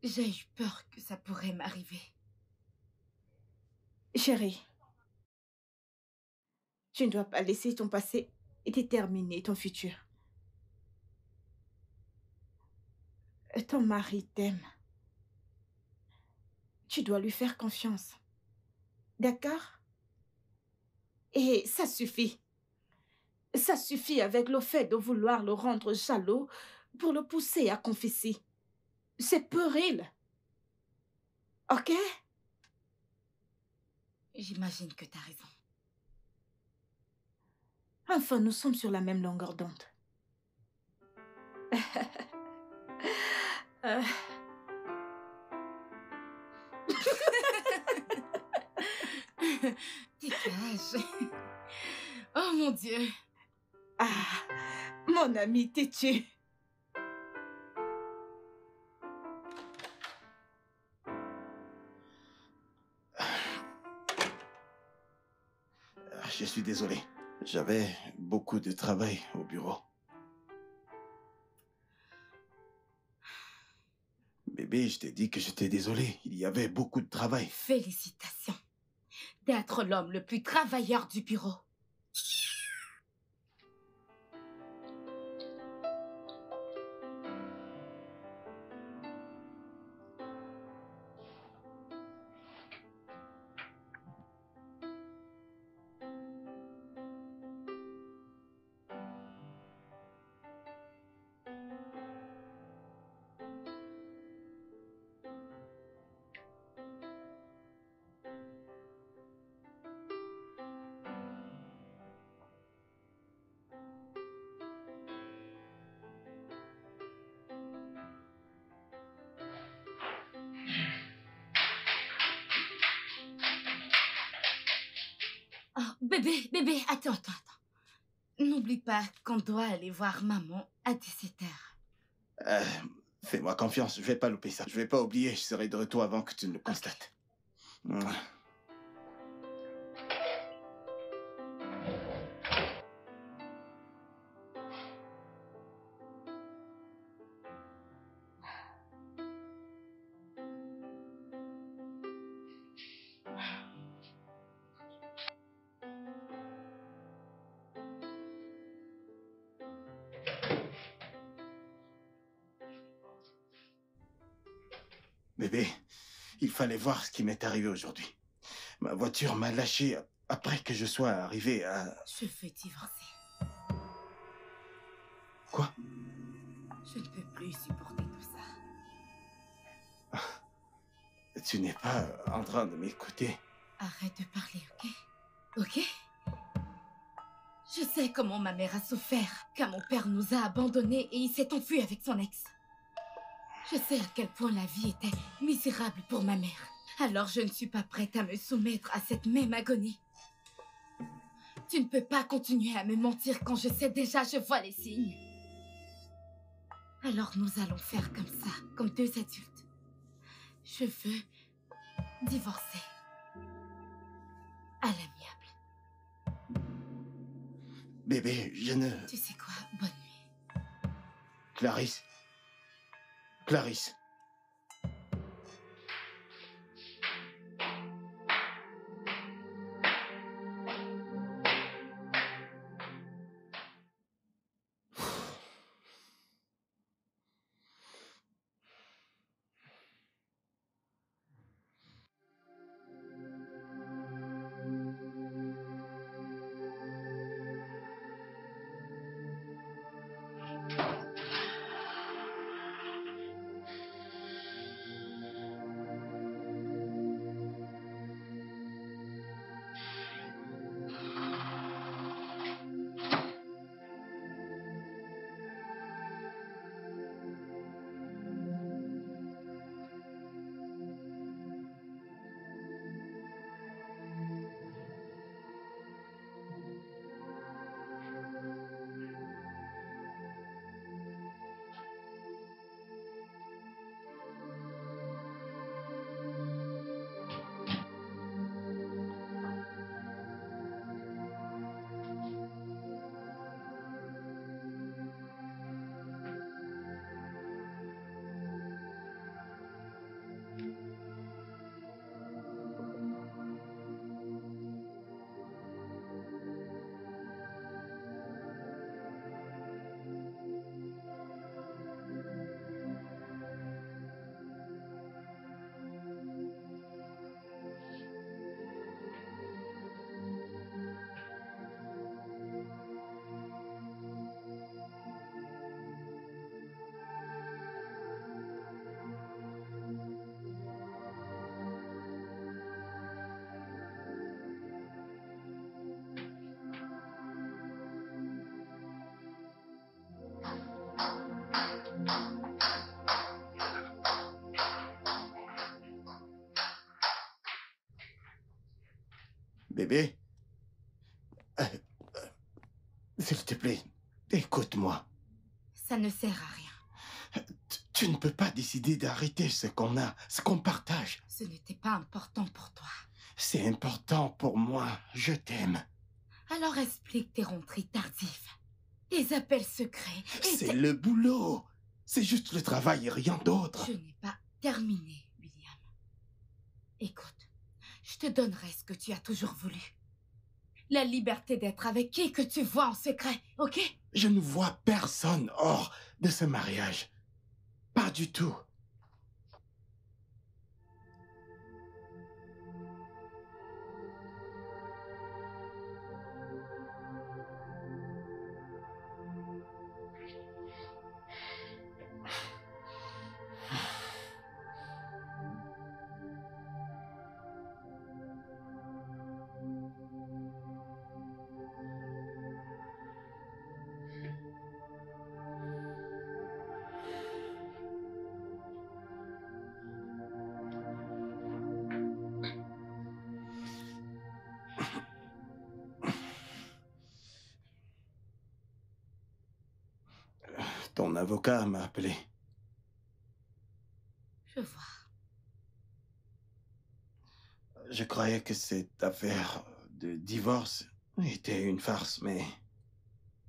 j'ai eu peur que ça pourrait m'arriver. Chérie, tu ne dois pas laisser ton passé déterminer ton futur. Ton mari t'aime. Tu dois lui faire confiance. D'accord? Et ça suffit. Ça suffit avec le fait de vouloir le rendre jaloux pour le pousser à confesser. C'est puéril. OK? J'imagine que t'as raison. Enfin, nous sommes sur la même longueur d'onde. Dégage. Oh mon Dieu. Ah, mon ami têtu. Je suis désolé. J'avais beaucoup de travail au bureau. Bébé, je t'ai dit que j'étais désolé. Il y avait beaucoup de travail. Félicitations d'être l'homme le plus travailleur du bureau. Oh, bébé, attends. N'oublie pas qu'on doit aller voir maman à 17h. Fais-moi confiance, je vais pas louper ça. Je vais pas oublier, je serai de retour avant que tu ne le constates. Mouah. Bébé, il fallait voir ce qui m'est arrivé aujourd'hui. Ma voiture m'a lâché après que je sois arrivé à... Je veux divorcer. Quoi? Je ne peux plus supporter tout ça. Tu n'es pas en train de m'écouter. Arrête de parler, ok? Ok? Je sais comment ma mère a souffert quand mon père nous a abandonnés et il s'est enfui avec son ex. Je sais à quel point la vie était misérable pour ma mère. Alors je ne suis pas prête à me soumettre à cette même agonie. Tu ne peux pas continuer à me mentir quand je sais déjà, je vois les signes. Alors nous allons faire comme ça, comme deux adultes. Je veux divorcer. À l'amiable. Bébé, je ne... Tu sais quoi? Bonne nuit. Clarisse. Clarisse. Bébé, s'il te plaît, écoute-moi. Ça ne sert à rien. Tu ne peux pas décider d'arrêter ce qu'on a, ce qu'on partage. Ce n'était pas important pour toi. C'est important pour moi. Je t'aime. Alors explique tes rentrées tardives, tes appels secrets. C'est le boulot. C'est juste le travail et rien d'autre. Je n'ai pas terminé, William. Écoute, je te donnerai ce que tu as toujours voulu. La liberté d'être avec qui que tu vois en secret, ok? Je ne vois personne hors de ce mariage. Pas du tout. Ton avocat m'a appelé. Je vois. Je croyais que cette affaire de divorce était une farce, mais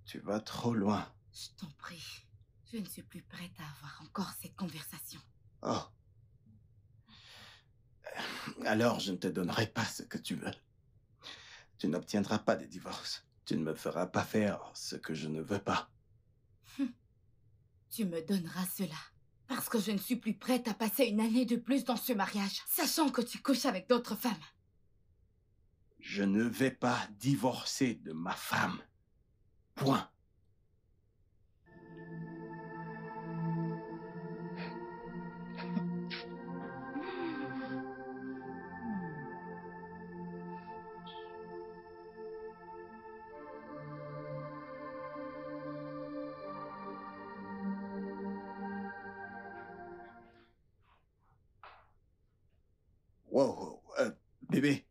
tu vas trop loin. Je t'en prie. Je ne suis plus prête à avoir encore cette conversation. Oh. Alors je ne te donnerai pas ce que tu veux. Tu n'obtiendras pas de divorce. Tu ne me feras pas faire ce que je ne veux pas. Tu me donneras cela. Parce que je ne suis plus prête à passer une année de plus dans ce mariage, sachant que tu couches avec d'autres femmes. Je ne vais pas divorcer de ma femme. Point. Wow, bébé.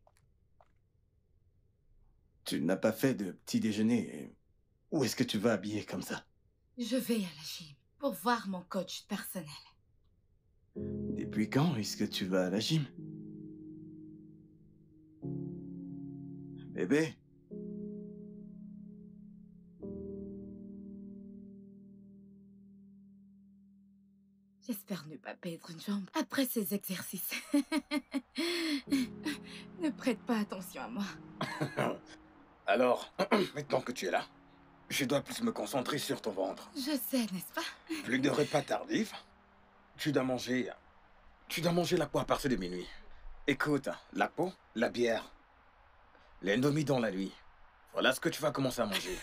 Tu n'as pas fait de petit déjeuner. Où est-ce que tu vas habiller comme ça? Je vais à la gym pour voir mon coach personnel. Depuis quand est-ce que tu vas à la gym? Bébé? J'espère ne pas perdre une jambe après ces exercices. Ne prête pas attention à moi. Alors, maintenant que tu es là, je dois plus me concentrer sur ton ventre. Je sais, n'est-ce pas? Plus de repas tardifs. Tu dois manger la peau à partir de minuit. Écoute, la peau, la bière, l'indomie dans la nuit. Voilà ce que tu vas commencer à manger.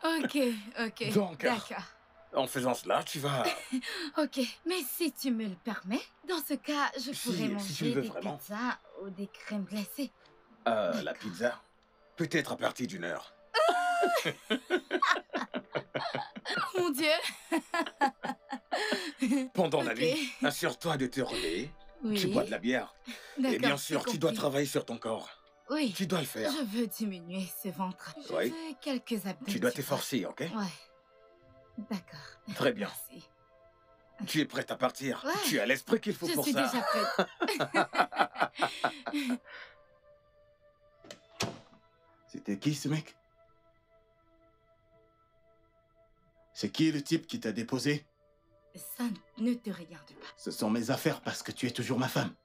Ok, Donc, d'accord. En faisant cela, tu vas... Ok, mais si tu me le permets, dans ce cas, je pourrais si tu manger le veux des vraiment. pizzas ou des crèmes glacées. La pizza, peut-être à partir d'une heure. Mon Dieu. Pendant la Ok. nuit, assure-toi de te réveiller. Oui. Tu bois de la bière. Et D'accord, bien j'ai sûr, tu dois compris. travailler sur ton corps. Oui, Tu dois le faire. je veux diminuer ce ventre. Je Oui. veux quelques abdos. Tu dois vois. t'efforcer, ok? Ouais. D'accord. Très bien. Merci. Tu es prête à partir. Ouais. Tu as l'esprit qu'il faut Je pour suis ça. déjà prête. C'était qui ce mec? C'est qui le type qui t'a déposé? Ça ne te regarde pas. Ce sont mes affaires parce que tu es toujours ma femme.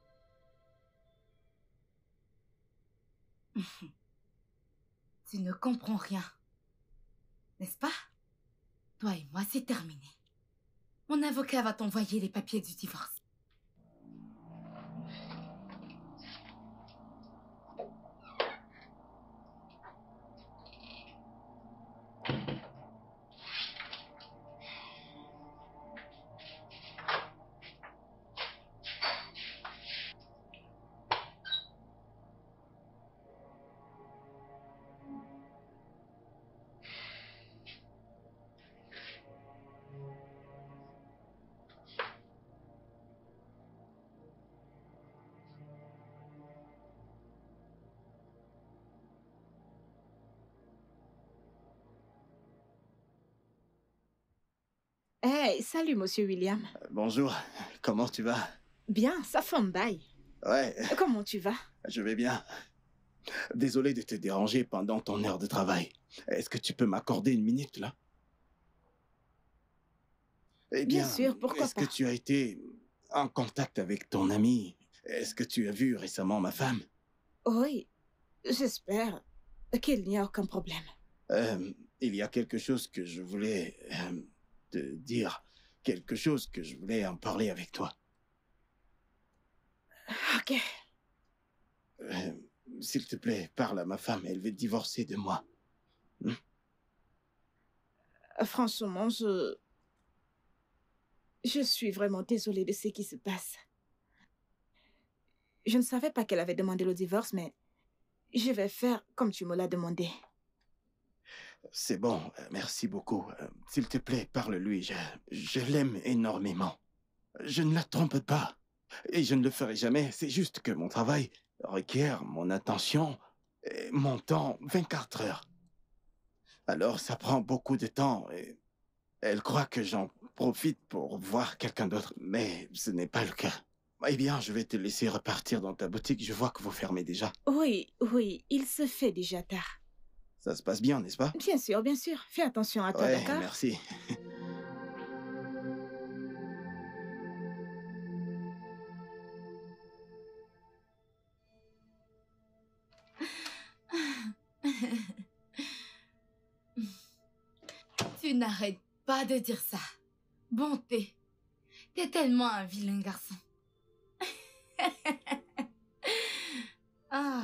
Tu ne comprends rien. N'est-ce pas? Toi et moi, c'est terminé. Mon avocat va t'envoyer les papiers du divorce. Hey, salut, monsieur William. Bonjour, comment tu vas? Bien, ça fait un bail. Ouais, Comment tu vas? je vais bien. Désolé de te déranger pendant ton heure de travail. Est-ce que tu peux m'accorder une minute, là? Eh Bien bien, sûr, pourquoi est-ce que pas? tu as été en contact avec ton ami? Est-ce que tu as vu récemment ma femme? Oui, j'espère qu'il n'y a aucun problème. Il y a quelque chose que je voulais te dire. Quelque chose que je voulais en parler avec toi. Ok. Euh, S'il te plaît, parle à ma femme. Elle veut divorcer de moi. Franchement, je suis vraiment désolée de ce qui se passe. Je ne savais pas qu'elle avait demandé le divorce, mais je vais faire comme tu me l'as demandé. C'est bon, merci beaucoup. S'il te plaît, parle-lui. Je l'aime énormément. Je ne la trompe pas. Et je ne le ferai jamais. C'est juste que mon travail requiert mon attention et mon temps 24 heures. Alors ça prend beaucoup de temps et elle croit que j'en profite pour voir quelqu'un d'autre. Mais ce n'est pas le cas. Eh bien, je vais te laisser repartir dans ta boutique. Je vois que vous fermez déjà. Oui, oui, il se fait déjà tard. Ça se passe bien, n'est-ce pas? Bien sûr, bien sûr. Fais attention à toi, Ouais, d'accord? merci. Tu n'arrêtes pas de dire ça. Bonté, t'es tellement un vilain garçon. Ah.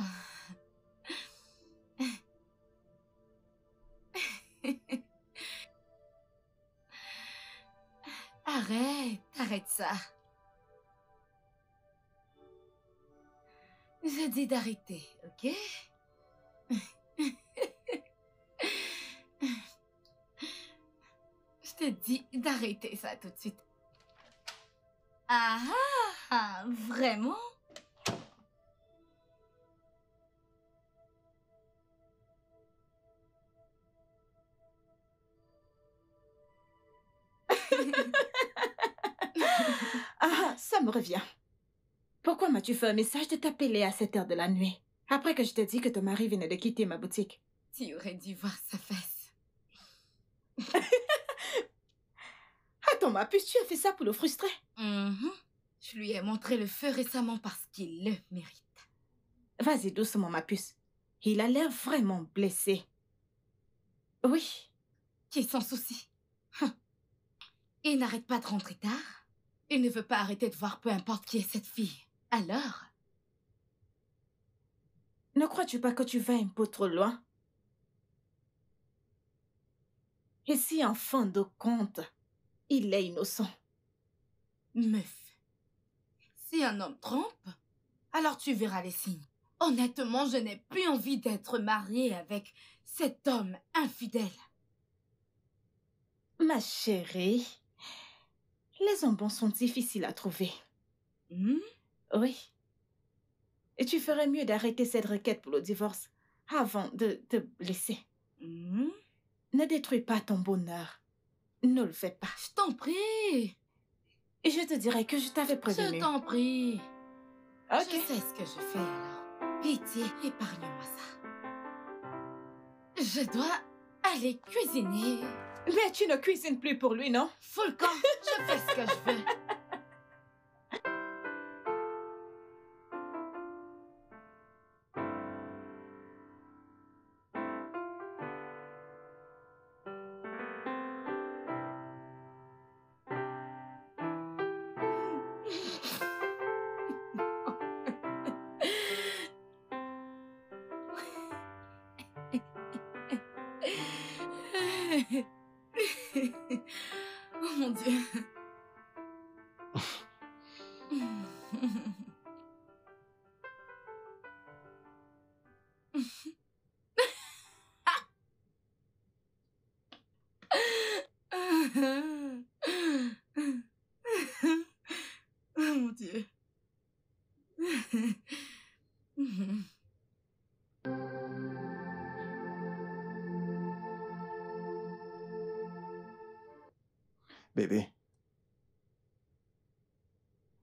Arrête ça. Je dis d'arrêter, ok? Je te dis d'arrêter ça tout de suite. Ah ah, vraiment? Ah, ça me revient. Pourquoi m'as-tu fait un message de t'appeler à cette heure de la nuit? Après que je t'ai dit que ton mari venait de quitter ma boutique. Tu aurais dû voir sa face. Attends, ma puce, tu as fait ça pour le frustrer? Mhm. Je lui ai montré le feu récemment parce qu'il le mérite. Vas-y doucement, ma puce. Il a l'air vraiment blessé. Oui. Qui s'en soucie? Il n'arrête pas de rentrer tard. Il ne veut pas arrêter de voir peu importe qui est cette fille. Alors? Ne crois-tu pas que tu vas un peu trop loin? Et si en fin de compte, il est innocent? Meuf, si un homme trompe, alors tu verras les signes. Honnêtement, je n'ai plus envie d'être mariée avec cet homme infidèle. Ma chérie, les embons sont difficiles à trouver. Hmm? Oui. Et tu ferais mieux d'arrêter cette requête pour le divorce avant de te blesser. Hmm? Ne détruis pas ton bonheur. Ne le fais pas. Je t'en prie. Et je te dirai que je t'avais prévenu. Je t'en prie. Ok. Je sais ce que je fais alors. Pitié, épargne-moi ça. Je dois aller cuisiner. Mais tu ne cuisines plus pour lui, non? Fous le camp, je fais ce que je veux. Oh mon Dieu. Oh mon Dieu. Bébé.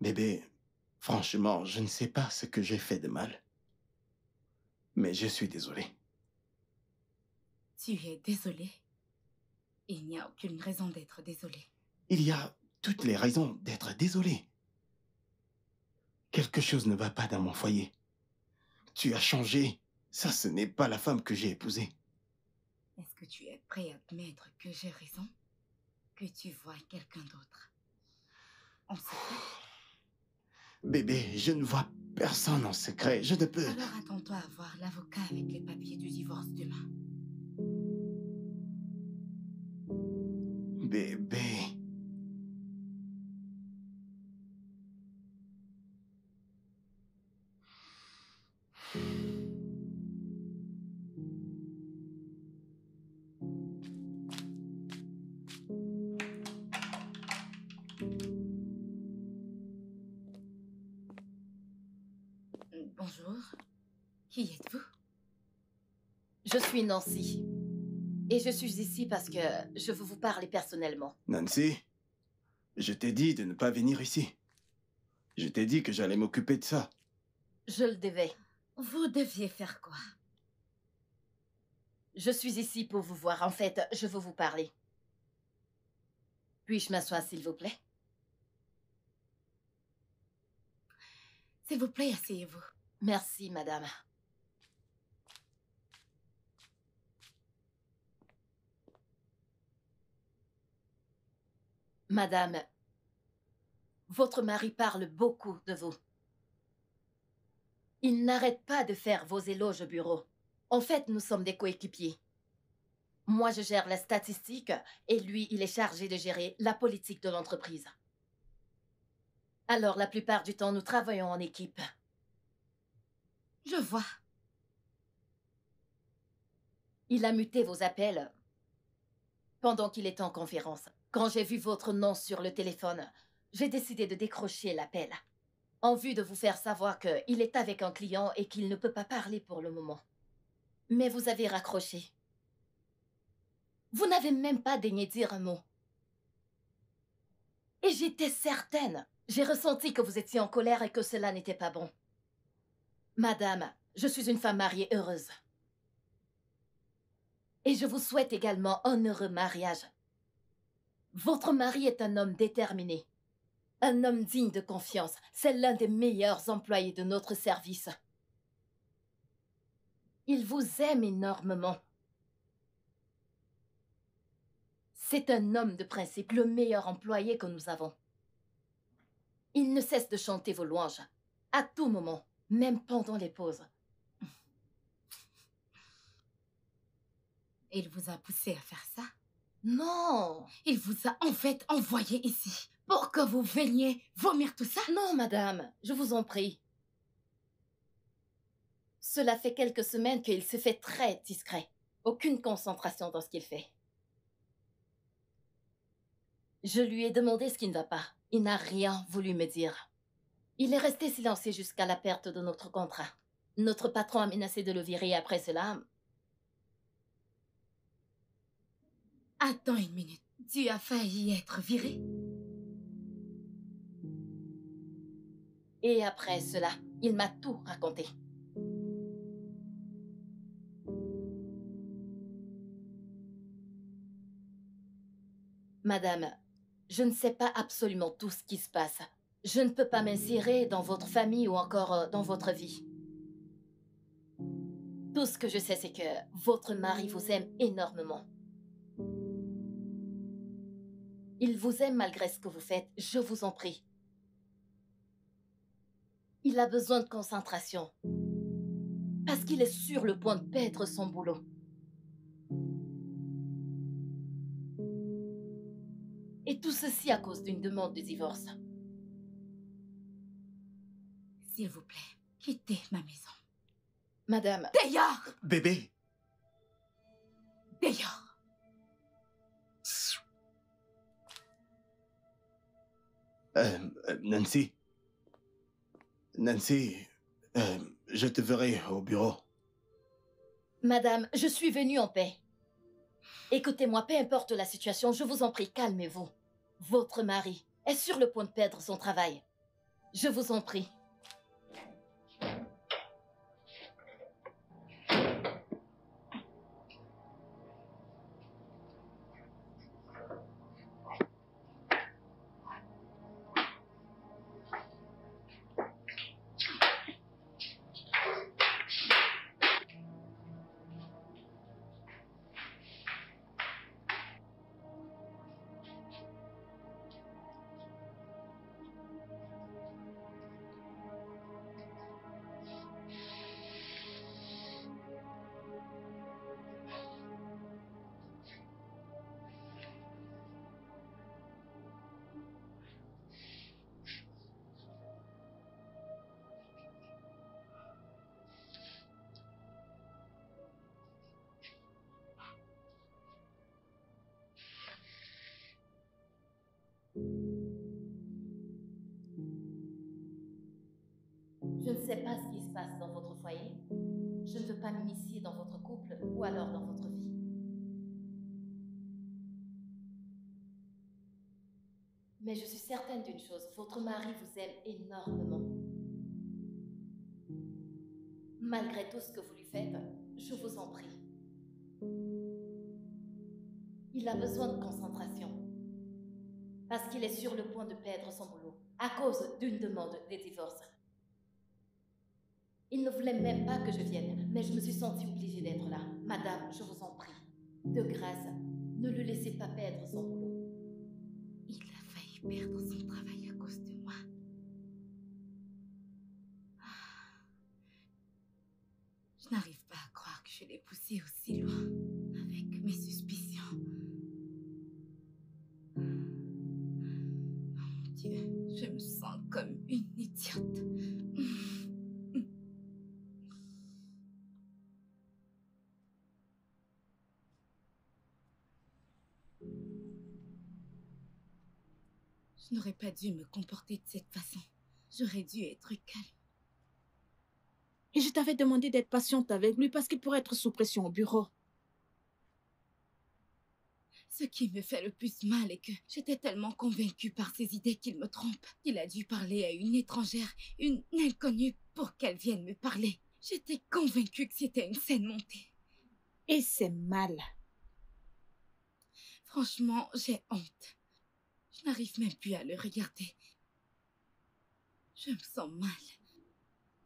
Bébé, franchement, je ne sais pas ce que j'ai fait de mal. Mais je suis désolé. Tu es désolé. Il n'y a aucune raison d'être désolé. Il y a toutes les raisons d'être désolé. Quelque chose ne va pas dans mon foyer. Tu as changé. Ça, ce n'est pas la femme que j'ai épousée. Est-ce que tu es prêt à admettre que j'ai raison? Que tu vois quelqu'un d'autre? En secret? Bébé, je ne vois personne en secret. Je ne peux... Alors attends-toi à voir l'avocat avec les papiers du divorce demain. Bébé... Bonjour. Qui êtes-vous? Je suis Nancy. Et je suis ici parce que je veux vous parler personnellement. Nancy, je t'ai dit de ne pas venir ici. Je t'ai dit que j'allais m'occuper de ça. Je le devais. Vous deviez faire quoi? Je suis ici pour vous voir. En fait, je veux vous parler. Puis-je m'asseoir, s'il vous plaît? S'il vous plaît, asseyez-vous. Merci, madame. Madame, votre mari parle beaucoup de vous. Il n'arrête pas de faire vos éloges au bureau. En fait, nous sommes des coéquipiers. Moi, je gère la statistique et lui, il est chargé de gérer la politique de l'entreprise. Alors, la plupart du temps, nous travaillons en équipe. Je vois. Il a muté vos appels pendant qu'il était en conférence. Quand j'ai vu votre nom sur le téléphone, j'ai décidé de décrocher l'appel, en vue de vous faire savoir qu'il est avec un client et qu'il ne peut pas parler pour le moment. Mais vous avez raccroché. Vous n'avez même pas daigné dire un mot. Et j'étais certaine. J'ai ressenti que vous étiez en colère et que cela n'était pas bon. Madame, je suis une femme mariée heureuse. Et je vous souhaite également un heureux mariage. Votre mari est un homme déterminé. Un homme digne de confiance. C'est l'un des meilleurs employés de notre service. Il vous aime énormément. C'est un homme de principe, le meilleur employé que nous avons. Il ne cesse de chanter vos louanges, à tout moment, même pendant les pauses. Il vous a poussé à faire ça? Non! Il vous a en fait envoyé ici pour que vous veniez vomir tout ça? Non, madame, je vous en prie. Cela fait quelques semaines qu'il se fait très discret. Aucune concentration dans ce qu'il fait. Je lui ai demandé ce qui ne va pas. Il n'a rien voulu me dire. Il est resté silencieux jusqu'à la perte de notre contrat. Notre patron a menacé de le virer après cela. Attends une minute. Tu as failli être viré? Et après cela, il m'a tout raconté. Madame, je ne sais pas absolument tout ce qui se passe. Je ne peux pas m'insérer dans votre famille ou encore dans votre vie. Tout ce que je sais, c'est que votre mari vous aime énormément. Il vous aime malgré ce que vous faites, je vous en prie. Il a besoin de concentration. Parce qu'il est sur le point de perdre son boulot. Et tout ceci à cause d'une demande de divorce. S'il vous plaît, quittez ma maison. Madame... Dehors! Bébé! Dehors! Nancy? Nancy, je te verrai au bureau. Madame, je suis venue en paix. Écoutez-moi, peu importe la situation, je vous en prie, calmez-vous. Votre mari est sur le point de perdre son travail. Je vous en prie. Je ne sais pas ce qui se passe dans votre foyer. Je ne veux pas m'initier dans votre couple ou alors dans votre vie. Mais je suis certaine d'une chose, votre mari vous aime énormément. Malgré tout ce que vous lui faites, je vous en prie. Il a besoin de concentration. Parce qu'il est sur le point de perdre son boulot à cause d'une demande de divorce. Il ne voulait même pas que je vienne, mais je me suis sentie obligée d'être là. Madame, je vous en prie, de grâce, ne le laissez pas perdre son boulot. Il a failli perdre son travail à cause de moi. Je n'arrive pas à croire que je l'ai poussé aussi loin avec mes suspicions. Oh mon Dieu, je me sens comme une idiote. Je n'aurais pas dû me comporter de cette façon. J'aurais dû être calme. Et je t'avais demandé d'être patiente avec lui parce qu'il pourrait être sous pression au bureau. Ce qui me fait le plus mal est que j'étais tellement convaincue par ses idées qu'il me trompe. Il a dû parler à une étrangère, une inconnue, pour qu'elle vienne me parler. J'étais convaincue que c'était une scène montée. Et c'est mal. Franchement, j'ai honte. Je n'arrive même plus à le regarder. Je me sens mal.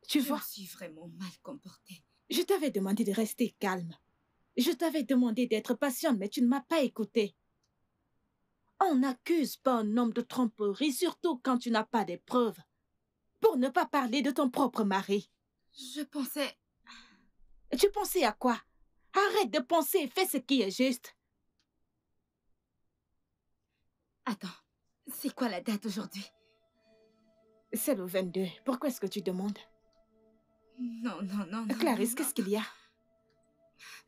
Tu Je vois, me suis vraiment mal comportée. je t'avais demandé de rester calme. Je t'avais demandé d'être patiente, mais tu ne m'as pas écouté. On n'accuse pas un homme de tromperie, surtout quand tu n'as pas de preuves. Pour ne pas parler de ton propre mari. Je pensais... Tu pensais à quoi? Arrête de penser et fais ce qui est juste. Attends, c'est quoi la date aujourd'hui? C'est le 22. Pourquoi est-ce que tu demandes? Non. Clarisse, qu'est-ce qu'il y a?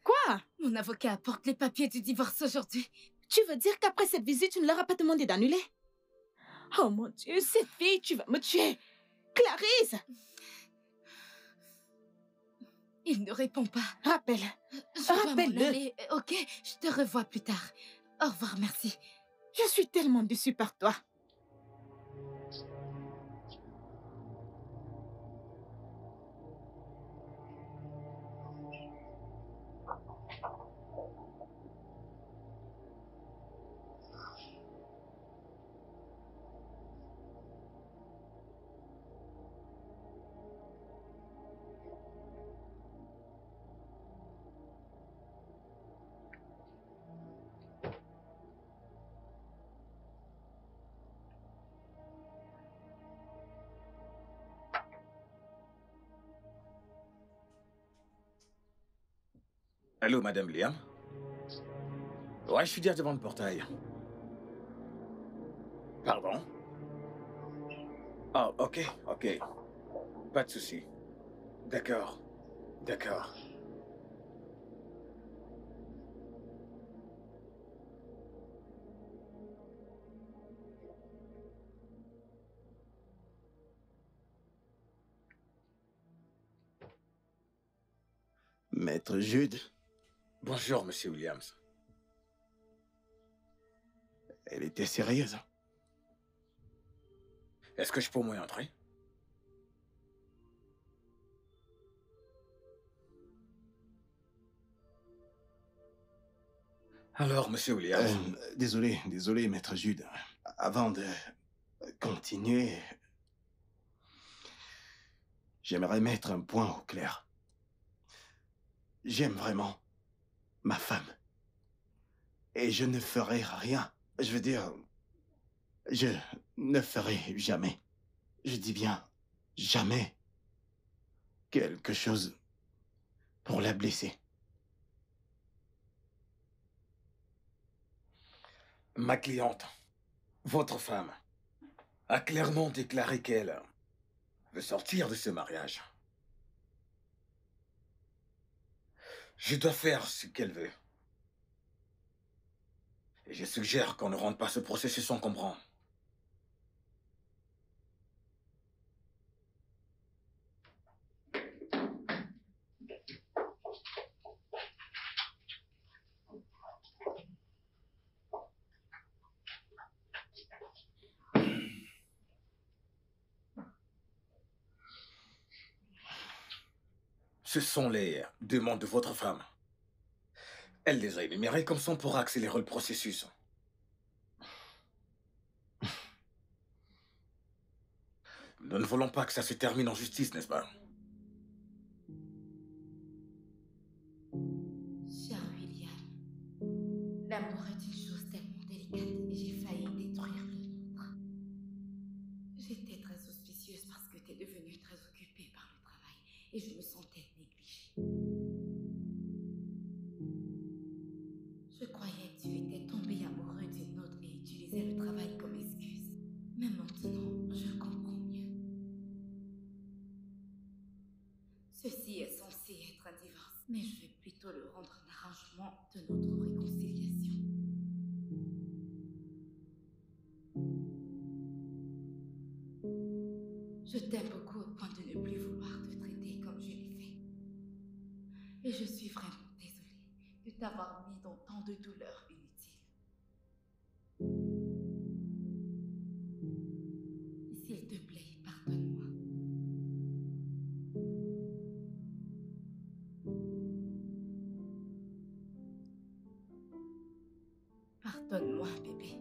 Quoi? Mon avocat apporte les papiers du divorce aujourd'hui. Tu veux dire qu'après cette visite, tu ne leur as pas demandé d'annuler? Oh mon Dieu, cette fille, tu vas me tuer! Clarisse! Il ne répond pas. Rappelle. Je dois m'en Rappelle-le. aller, ok? Je te revois plus tard. Au revoir, merci. Je suis tellement déçue par toi. Allô, Madame Liam? Ouais, je suis déjà devant le portail. Pardon? Oh, ok. Pas de souci. D'accord. Maître Jude, Bonjour, Monsieur Williams. elle était sérieuse. Est-ce que je peux au moins entrer? Alors, monsieur Williams, Désolé, maître Jude. Avant de continuer, j'aimerais mettre un point au clair. J'aime vraiment ma femme. Et je ne ferai rien. Je veux dire, je ne ferai jamais. Je dis bien jamais quelque chose pour la blesser. ma cliente, votre femme, a clairement déclaré qu'elle veut sortir de ce mariage. Je dois faire ce qu'elle veut. Et je suggère qu'on ne rentre pas ce processus encombrant. Ce sont les demandes de votre femme. Elle les a énumérées comme ça pour accélérer le processus. Nous ne voulons pas que ça se termine en justice, n'est-ce pas? Cher William, l'amour est une chose tellement délicate et j'ai failli détruire le nôtre. J'étais très auspicieuse parce que t'es devenu très occupé par le travail et je me sentais négligée. Je croyais que tu étais tombé amoureux d'une autre et utilisais le travail comme excuse. Mais maintenant, je comprends mieux. Ceci est censé être un divorce, mais je vais plutôt le rendre un arrangement de notre réconciliation. Je t'aime beaucoup au point de ne plus vouloir te traiter comme je l'ai fait. Et je suis vraiment désolée de t'avoir mis dans tant de douleurs inutiles. S'il te plaît, pardonne-moi. Pardonne-moi, bébé.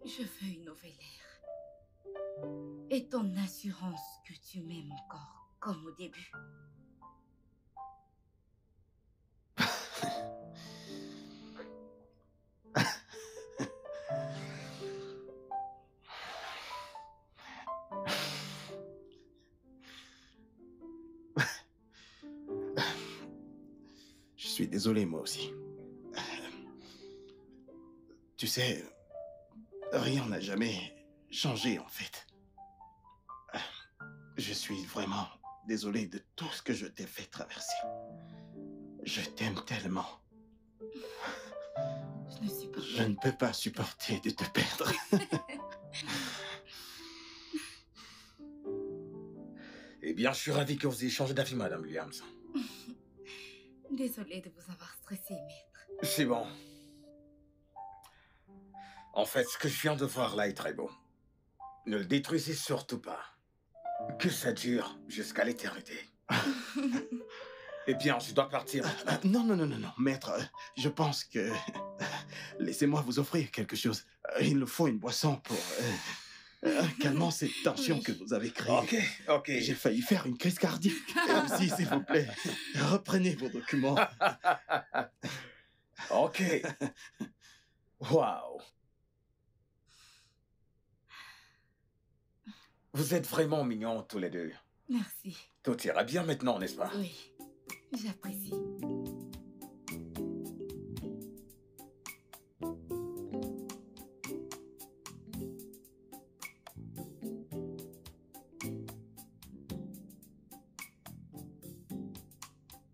Je veux une nouvelle ère. Et ton assurance que tu m'aimes encore, comme au début. Je suis désolé, moi aussi. Tu sais, rien n'a jamais changé, en fait. Je suis vraiment désolé de tout ce que je t'ai fait traverser. Je t'aime tellement. Je ne suis pas... Je ne peux pas supporter de te perdre. Eh bien, je suis ravi que vous ayez changé d'avis, Madame Williams. Désolée de vous avoir stressé, maître. C'est bon. En fait, ce que je viens de voir là est très beau. Ne le détruisez surtout pas. Que ça dure jusqu'à l'éternité. Eh bien, je dois partir. Non, maître, je pense que... Laissez-moi vous offrir quelque chose. Il nous faut une boisson pour... calmant cette tension Oui. que vous avez créée. Ok. J'ai failli faire une crise cardiaque. Aussi, s'il vous plaît, reprenez vos documents. Ok. Waouh. Vous êtes vraiment mignons tous les deux. Merci. Tout ira bien maintenant, n'est-ce pas? Oui, j'apprécie.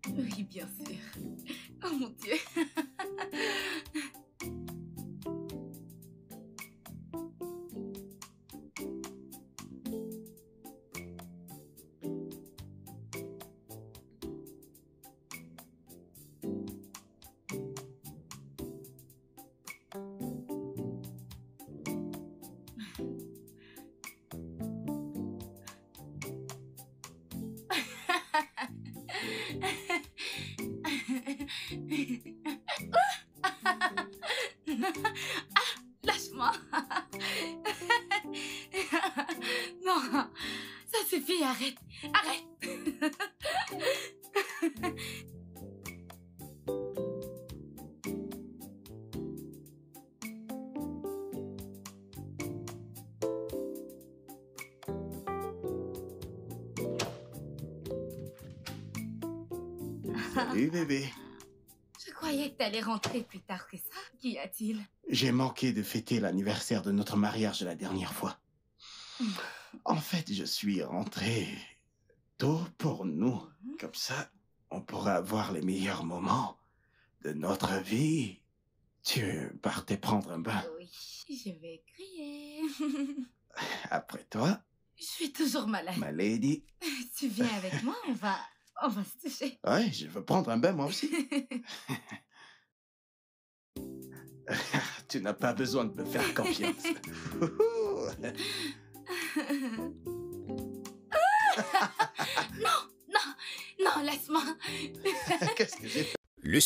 Oui, bien sûr. Oh mon Dieu. suffit, arrête. Arrête. Salut bébé. Je croyais que t'allais rentrer plus tard que ça. Qu'y a-t-il? J'ai manqué de fêter l'anniversaire de notre mariage la dernière fois. En fait, je suis rentré tôt pour nous. Comme ça, on pourra avoir les meilleurs moments de notre vie. Tu partais prendre un bain. Oui, je vais crier. Après toi, Je suis toujours malade. ma lady. Tu viens avec moi, on va se toucher. Ouais, je veux prendre un bain moi aussi. Tu n'as pas besoin de me faire confiance. Non, non, non, laisse-moi. Qu'est-ce que j'ai fait? Le